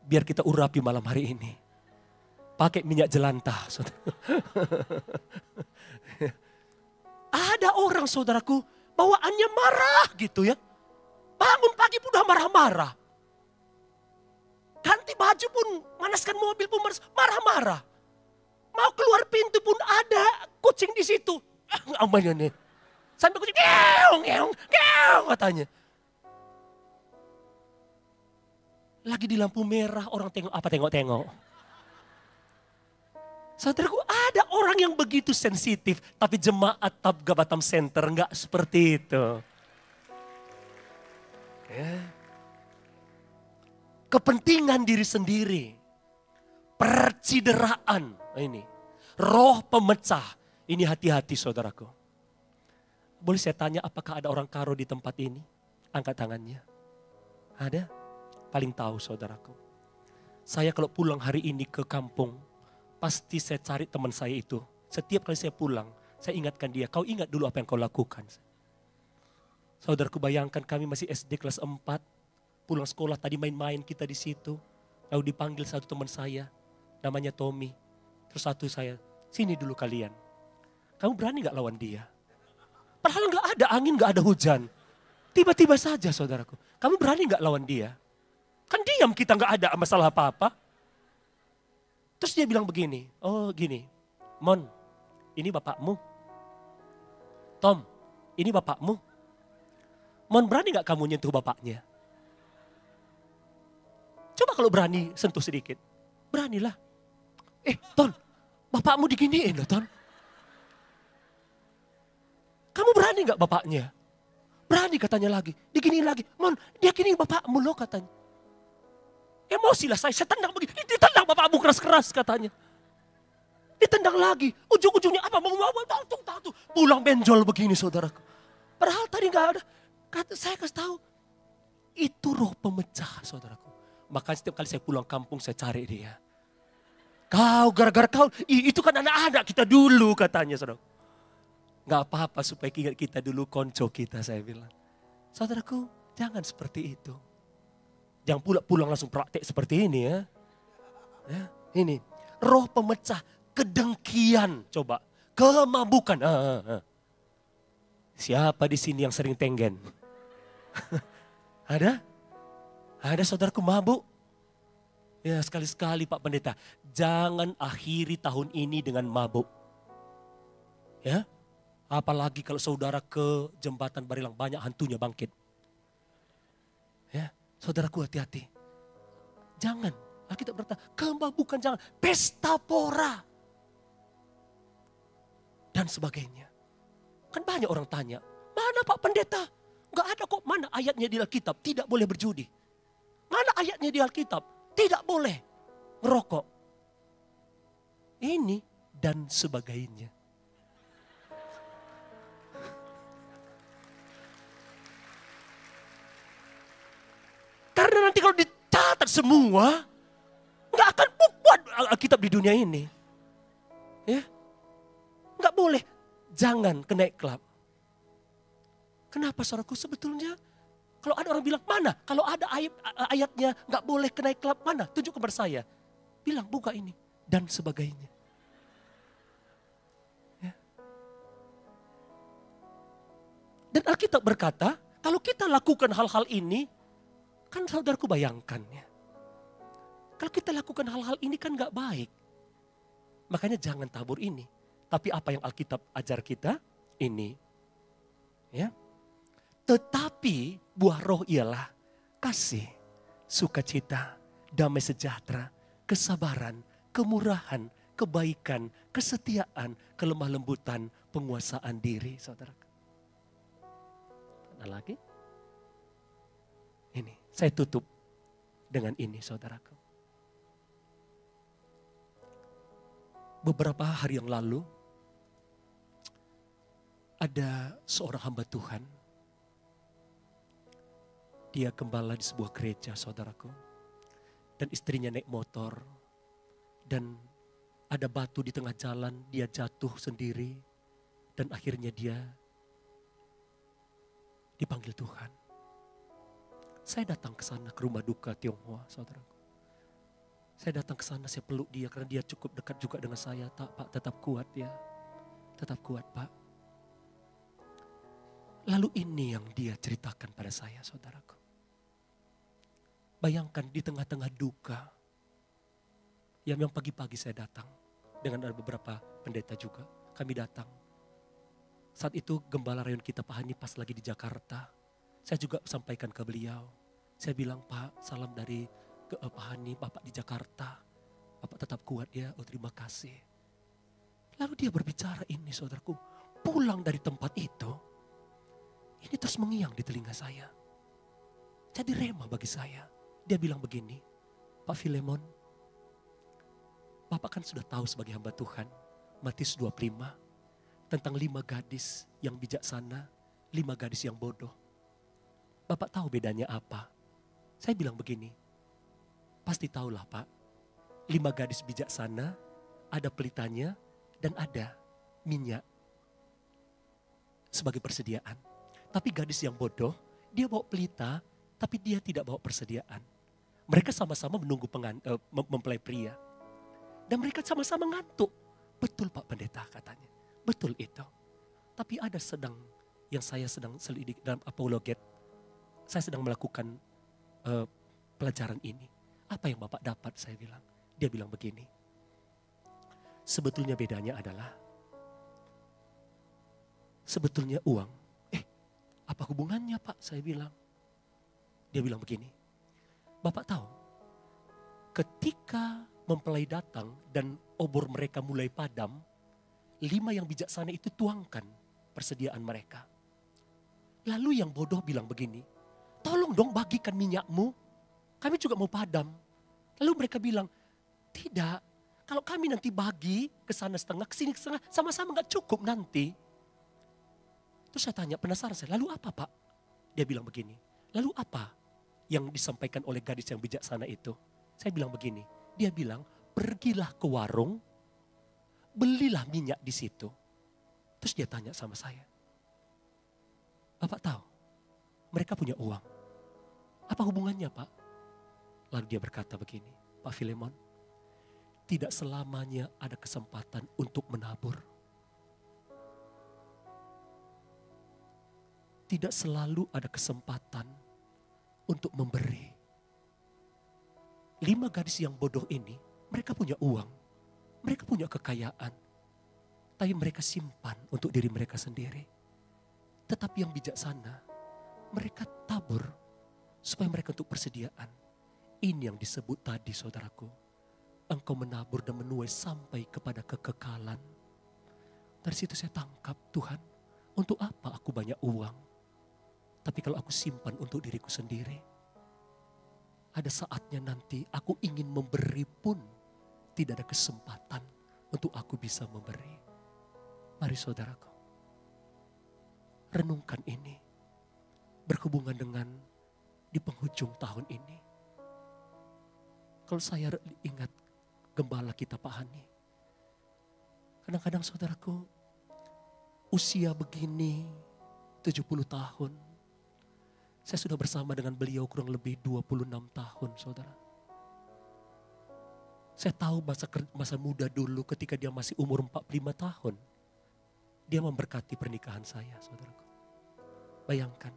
S1: Biar kita urapi malam hari ini. Pakai minyak jelantah. Ada orang saudaraku bawaannya marah gitu ya. Bangun pagi pun udah marah-marah. Ganti baju pun, manaskan mobil pun marah-marah. Mau keluar pintu pun ada kucing di situ. Amannya nih. Sampai kucing, ngeong, katanya. Lagi di lampu merah orang tengok apa tengok-tengok. Saudaraku ada orang yang begitu sensitif. Tapi jemaat Tabga Batam Center enggak seperti itu. Ya. Kepentingan diri sendiri. Percideraan. Ini. Roh pemecah. Ini hati-hati saudaraku. Boleh saya tanya apakah ada orang karo di tempat ini? Angkat tangannya. Ada? Paling tahu saudaraku. Saya kalau pulang hari ini ke kampung. Pasti saya cari teman saya itu. Setiap kali saya pulang, saya ingatkan dia. Kau ingat dulu apa yang kau lakukan. Saudaraku bayangkan kami masih SD kelas 4. Pulang sekolah tadi main-main kita di situ. Lalu dipanggil satu teman saya. Namanya Tommy. Terus satu saya, sini dulu kalian. Kamu berani gak lawan dia? Padahal gak ada angin, gak ada hujan. Tiba-tiba saja saudaraku. Kamu berani gak lawan dia? Kan diam kita gak ada masalah apa-apa. Terus dia bilang begini, oh gini, Mon, ini bapakmu. Tom, ini bapakmu. Mon, berani gak kamu nyentuh bapaknya? Coba kalau berani sentuh sedikit. Beranilah. Ton, bapakmu diginiin loh Ton. Kamu berani gak bapaknya? Berani katanya lagi, diginiin lagi. Mon, dia gini bapakmu loh katanya. Emosi lah saya tendang begini. Ditendang bapakmu keras-keras katanya. Ditendang lagi. Ujung-ujungnya apa? Mau tahu. Pulang benjol begini saudaraku. Padahal tadi gak ada. Saya kasih tahu. Itu roh pemecah saudaraku. Makanya setiap kali saya pulang kampung saya cari dia. Kau gara-gara kau. Itu kan anak-anak kita dulu katanya saudaraku. Gak apa-apa supaya ingat kita dulu konco kita saya bilang. Saudaraku jangan seperti itu. Jangan pulang langsung praktek seperti ini ya. Ini roh pemecah, kedengkian coba, kemabukan. Siapa di sini yang sering tenggen? Ada? Ada saudaraku mabuk? Ya sekali-sekali Pak Pendeta, jangan akhiri tahun ini dengan mabuk. Ya, apalagi kalau saudara ke jembatan Barilang banyak hantunya bangkit. Ya. Saudaraku hati-hati. Jangan. Alkitab berkata, kemabukan jangan, pesta pora. Dan sebagainya. Kan banyak orang tanya, mana Pak Pendeta? Enggak ada kok, mana ayatnya di Alkitab tidak boleh berjudi. Mana ayatnya di Alkitab tidak boleh merokok. Ini dan sebagainya. Karena nanti kalau dicatat semua, nggak akan buat Alkitab di dunia ini. Ya, nggak boleh. Jangan ke nightclub. Kenapa saudaraku? Sebetulnya kalau ada orang bilang, mana? Kalau ada ayatnya nggak boleh ke nightclub, mana? Tunjuk kepada saya. Bilang, buka ini. Dan sebagainya. Ya. Dan Alkitab berkata, kalau kita lakukan hal-hal ini, kan saudaraku bayangkan ya. Kalau kita lakukan hal-hal ini kan gak baik. Makanya jangan tabur ini. Tapi apa yang Alkitab ajar kita? Ini. Ya. Tetapi buah roh ialah kasih, sukacita, damai sejahtera, kesabaran, kemurahan, kebaikan, kesetiaan, kelemah lembutan, penguasaan diri. Saudara. Ada lagi? Ini, saya tutup dengan ini saudaraku. Beberapa hari yang lalu, ada seorang hamba Tuhan. Dia gembala di sebuah gereja saudaraku. Dan istrinya naik motor. Dan ada batu di tengah jalan, dia jatuh sendiri. Dan akhirnya dia dipanggil Tuhan. Saya datang ke sana, ke rumah duka Tionghoa, saudaraku. Saya datang ke sana, saya peluk dia karena dia cukup dekat juga dengan saya. Tak, Pak, tetap kuat ya. Tetap kuat, Pak. Lalu ini yang dia ceritakan pada saya, saudaraku. Bayangkan di tengah-tengah duka. Yang pagi-pagi saya datang. Dengan ada beberapa pendeta juga. Kami datang. Saat itu gembala rayon kita Pak Hani pas lagi di Jakarta. Saya juga sampaikan ke beliau. Saya bilang, Pak, salam dari Pak Hani, Bapak di Jakarta. Bapak tetap kuat ya, oh terima kasih. Lalu dia berbicara ini saudaraku. Pulang dari tempat itu, ini terus mengiang di telinga saya. Jadi rema bagi saya. Dia bilang begini, Pak Filemon, Bapak kan sudah tahu sebagai hamba Tuhan, Matius 25, tentang 5 gadis yang bijaksana, 5 gadis yang bodoh. Bapak tahu bedanya apa? Saya bilang begini, pasti tahulah Pak, 5 gadis bijaksana, ada pelitanya dan ada minyak sebagai persediaan. Tapi gadis yang bodoh, dia bawa pelita, tapi dia tidak bawa persediaan. Mereka sama-sama menunggu mempelai pria. Dan mereka sama-sama ngantuk. Betul Pak Pendeta katanya, betul itu. Tapi ada yang saya sedang selidiki dalam apologet. Saya sedang melakukan pelajaran ini. Apa yang Bapak dapat? Saya bilang. Dia bilang begini. Sebetulnya bedanya adalah. Sebetulnya uang. Apa hubungannya Pak? Saya bilang. Dia bilang begini. Bapak tahu. Ketika mempelai datang dan obor mereka mulai padam. 5 yang bijaksana itu tuangkan persediaan mereka. Lalu yang bodoh bilang begini. Tolong dong bagikan minyakmu, kami juga mau padam. Lalu mereka bilang, tidak, kalau kami nanti bagi ke sana setengah, ke sini setengah, sama-sama gak cukup nanti. Terus saya tanya, penasaran saya, lalu apa Pak? Dia bilang begini, lalu apa yang disampaikan oleh gadis yang bijaksana itu? Saya bilang begini, dia bilang, pergilah ke warung, belilah minyak di situ. Terus dia tanya sama saya, Bapak tahu, mereka punya uang. Apa hubungannya Pak? Lalu dia berkata begini, Pak Filemon, tidak selamanya ada kesempatan untuk menabur. Tidak selalu ada kesempatan untuk memberi. 5 gadis yang bodoh ini, mereka punya uang, mereka punya kekayaan, tapi mereka simpan untuk diri mereka sendiri. Tetapi yang bijaksana, mereka tabur supaya mereka untuk persediaan. Ini yang disebut tadi saudaraku. Engkau menabur dan menuai sampai kepada kekekalan. Dari situ saya tangkap, Tuhan, untuk apa aku banyak uang? Tapi kalau aku simpan untuk diriku sendiri, ada saatnya nanti aku ingin memberi pun tidak ada kesempatan untuk aku bisa memberi. Mari saudaraku, renungkan ini berhubungan dengan di penghujung tahun ini. Kalau saya ingat gembala kita Pak Hani, kadang-kadang saudaraku usia begini 70 tahun. Saya sudah bersama dengan beliau kurang lebih 26 tahun saudara. Saya tahu masa muda dulu ketika dia masih umur 45 tahun. Dia memberkati pernikahan saya saudaraku. Bayangkan,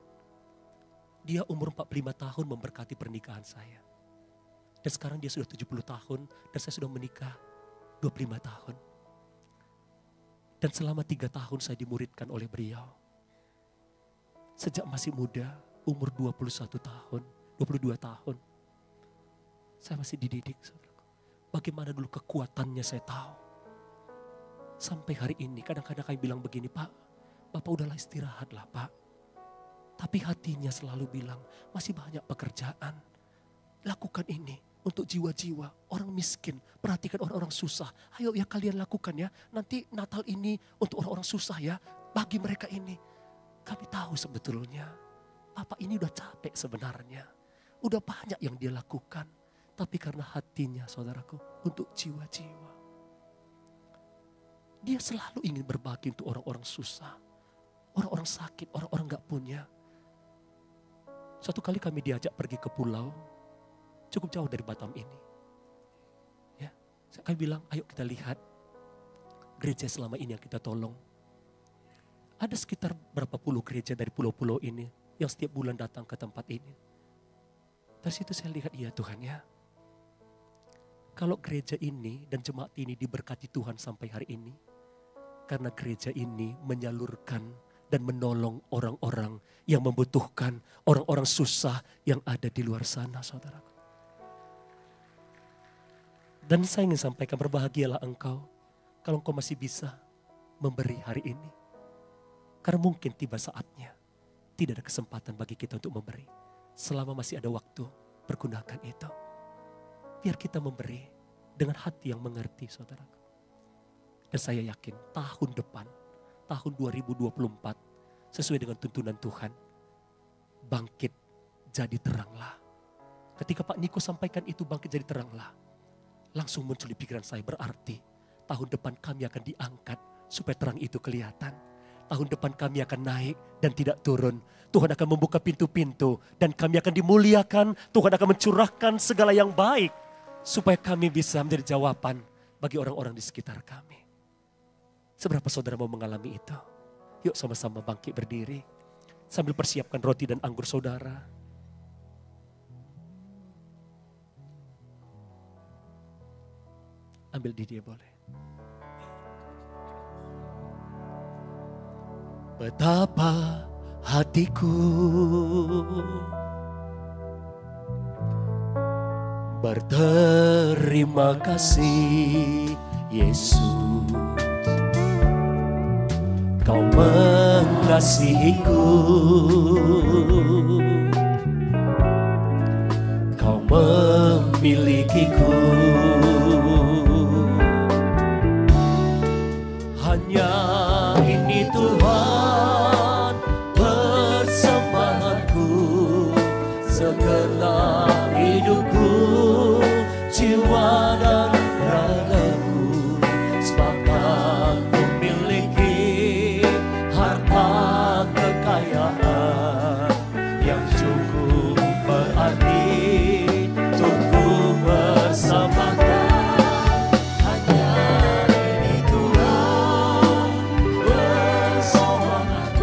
S1: dia umur 45 tahun memberkati pernikahan saya. Dan sekarang dia sudah 70 tahun dan saya sudah menikah 25 tahun. Dan selama 3 tahun saya dimuridkan oleh beliau. Sejak masih muda, umur 21 tahun, 22 tahun. Saya masih dididik, saudaraku. Bagaimana dulu kekuatannya saya tahu. Sampai hari ini kadang-kadang kami bilang begini, Pak, Bapak udahlah istirahatlah Pak. Tapi hatinya selalu bilang, masih banyak pekerjaan. Lakukan ini untuk jiwa-jiwa orang miskin. Perhatikan orang-orang susah. Ayo ya kalian lakukan ya. Nanti Natal ini untuk orang-orang susah ya. Bagi mereka ini. Kami tahu sebetulnya Bapak ini udah capek sebenarnya. Udah banyak yang dia lakukan. Tapi karena hatinya saudaraku untuk jiwa-jiwa. Dia selalu ingin berbagi untuk orang-orang susah. Orang-orang sakit, orang-orang gak punya. Suatu kali kami diajak pergi ke pulau. Cukup jauh dari Batam ini. Ya, kami bilang ayo kita lihat gereja selama ini yang kita tolong. Ada sekitar berapa puluh gereja dari pulau-pulau ini yang setiap bulan datang ke tempat ini. Dari situ saya lihat, iya Tuhan ya. Kalau gereja ini dan jemaat ini diberkati Tuhan sampai hari ini. Karena gereja ini menyalurkan dan menolong orang-orang yang membutuhkan, orang-orang susah yang ada di luar sana saudaraku. Dan saya ingin sampaikan, berbahagialah engkau kalau engkau masih bisa memberi hari ini. Karena mungkin tiba saatnya tidak ada kesempatan bagi kita untuk memberi. Selama masih ada waktu, pergunakan itu. Biar kita memberi dengan hati yang mengerti saudaraku. Dan saya yakin tahun depan, tahun 2024, sesuai dengan tuntunan Tuhan, bangkit jadi teranglah. Ketika Pak Niko sampaikan itu, bangkit jadi teranglah. Langsung muncul di pikiran saya, berarti tahun depan kami akan diangkat supaya terang itu kelihatan. Tahun depan kami akan naik dan tidak turun. Tuhan akan membuka pintu-pintu dan kami akan dimuliakan. Tuhan akan mencurahkan segala yang baik supaya kami bisa menjadi jawaban bagi orang-orang di sekitar kami. Seberapa saudara mau mengalami itu? Yuk sama-sama bangkit berdiri sambil persiapkan roti dan anggur saudara. Ambil di dia boleh. Betapa hatiku berterima kasih Yesus, Kau mengasihiku, Kau memilikiku. Hanya ini Tuhan persembahanku, segenap hidupku, jiwa dan ragaku, sepakat memiliki harta kekayaan yang cukup berarti untuk ku bersamakan. Hanya ini Tuhan bersamaku,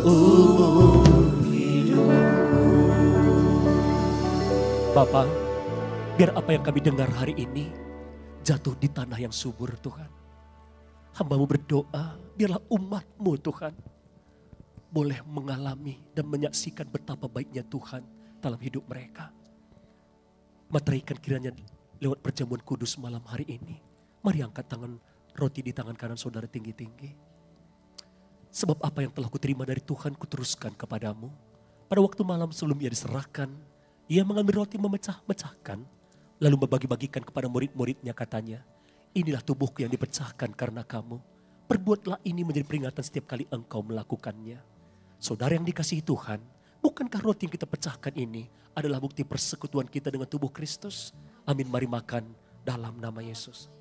S1: seumur hidupku. Bapa, biar apa yang kami dengar hari ini jatuh di tanah yang subur Tuhan. Hamba-Mu berdoa, biarlah umat-Mu Tuhan boleh mengalami dan menyaksikan betapa baiknya Tuhan dalam hidup mereka. Materaikan kiranya lewat perjamuan kudus malam hari ini. Mari angkat tangan roti di tangan kanan saudara tinggi-tinggi. Sebab apa yang telah kuterima dari Tuhan kuteruskan kepadamu. Pada waktu malam sebelum ia diserahkan, ia mengambil roti memecah-mecahkan. Lalu membagi-bagikan kepada murid-muridnya katanya, inilah tubuhku yang dipecahkan karena kamu. Perbuatlah ini menjadi peringatan setiap kali engkau melakukannya. Saudara yang dikasihi Tuhan, bukankah roti yang kita pecahkan ini adalah bukti persekutuan kita dengan tubuh Kristus? Amin, mari makan dalam nama Yesus.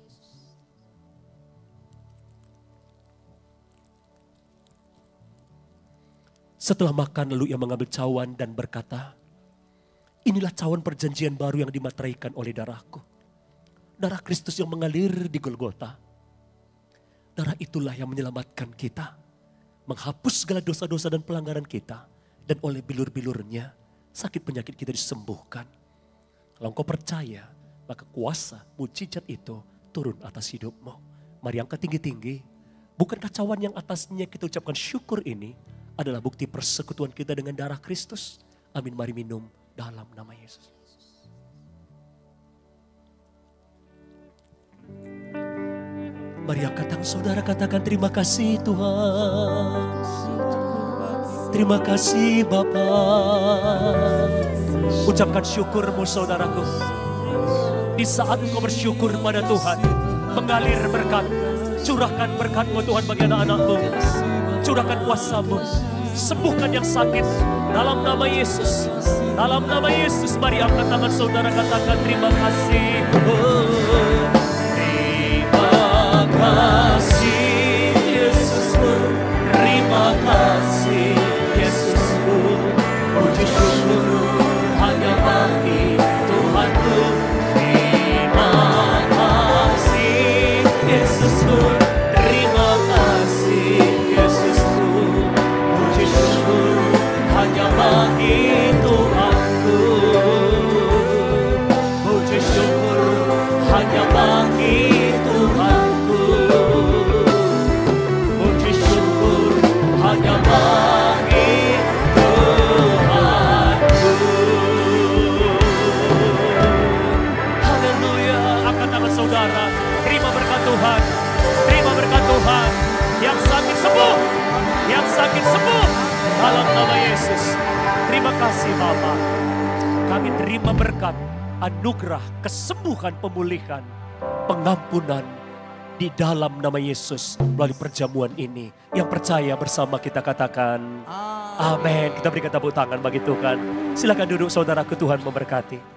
S1: Setelah makan lalu ia mengambil cawan dan berkata, inilah cawan perjanjian baru yang dimateraikan oleh darahku. Darah Kristus yang mengalir di Golgota. Darah itulah yang menyelamatkan kita. Menghapus segala dosa-dosa dan pelanggaran kita. Dan oleh bilur-bilurnya sakit penyakit kita disembuhkan. Kalau engkau percaya, maka kuasa mujizat itu turun atas hidupmu. Mari angkat tinggi-tinggi. Bukankah cawan yang atasnya kita ucapkan syukur ini adalah bukti persekutuan kita dengan darah Kristus? Amin, mari minum dalam nama Yesus. Mari angkat tangan saudara, katakan terima kasih Tuhan. Terima kasih Bapa. Ucapkan syukurmu saudaraku. Di saat engkau bersyukur pada Tuhan, mengalir berkat. Curahkan berkat-Mu Tuhan bagi anak-anak-Mu. Curahkan kuasa-Mu. Sembuhkan yang sakit dalam nama Yesus. Dalam nama Yesus, mari angkat tangan saudara, katakan terima kasih. Oh, terima kasih Yesusku. Terima kasih Yesusku. Puji syukur hanya bagi Tuhanku. Terima kasih Yesusku. Terima kasih Yesusku. Puji syukur hanya bagi Tuhanku. Puji syukur hanya bagi Tuhanku. Puji syukur hanya bagi Tuhanku. Haleluya. Angkat tangan saudara. Terima berkat Tuhan. Terima berkat Tuhan. Yang sakit sembuh. Yang sakit sembuh. Dalam nama Yesus. Terima kasih Bapa. Kami terima berkat, anugerah, kesembuhan, pemulihan, pengampunan di dalam nama Yesus melalui perjamuan ini. Yang percaya bersama kita katakan amin. Kita berikan tepuk tangan bagi Tuhan. Silakan duduk saudaraku, Tuhan memberkati.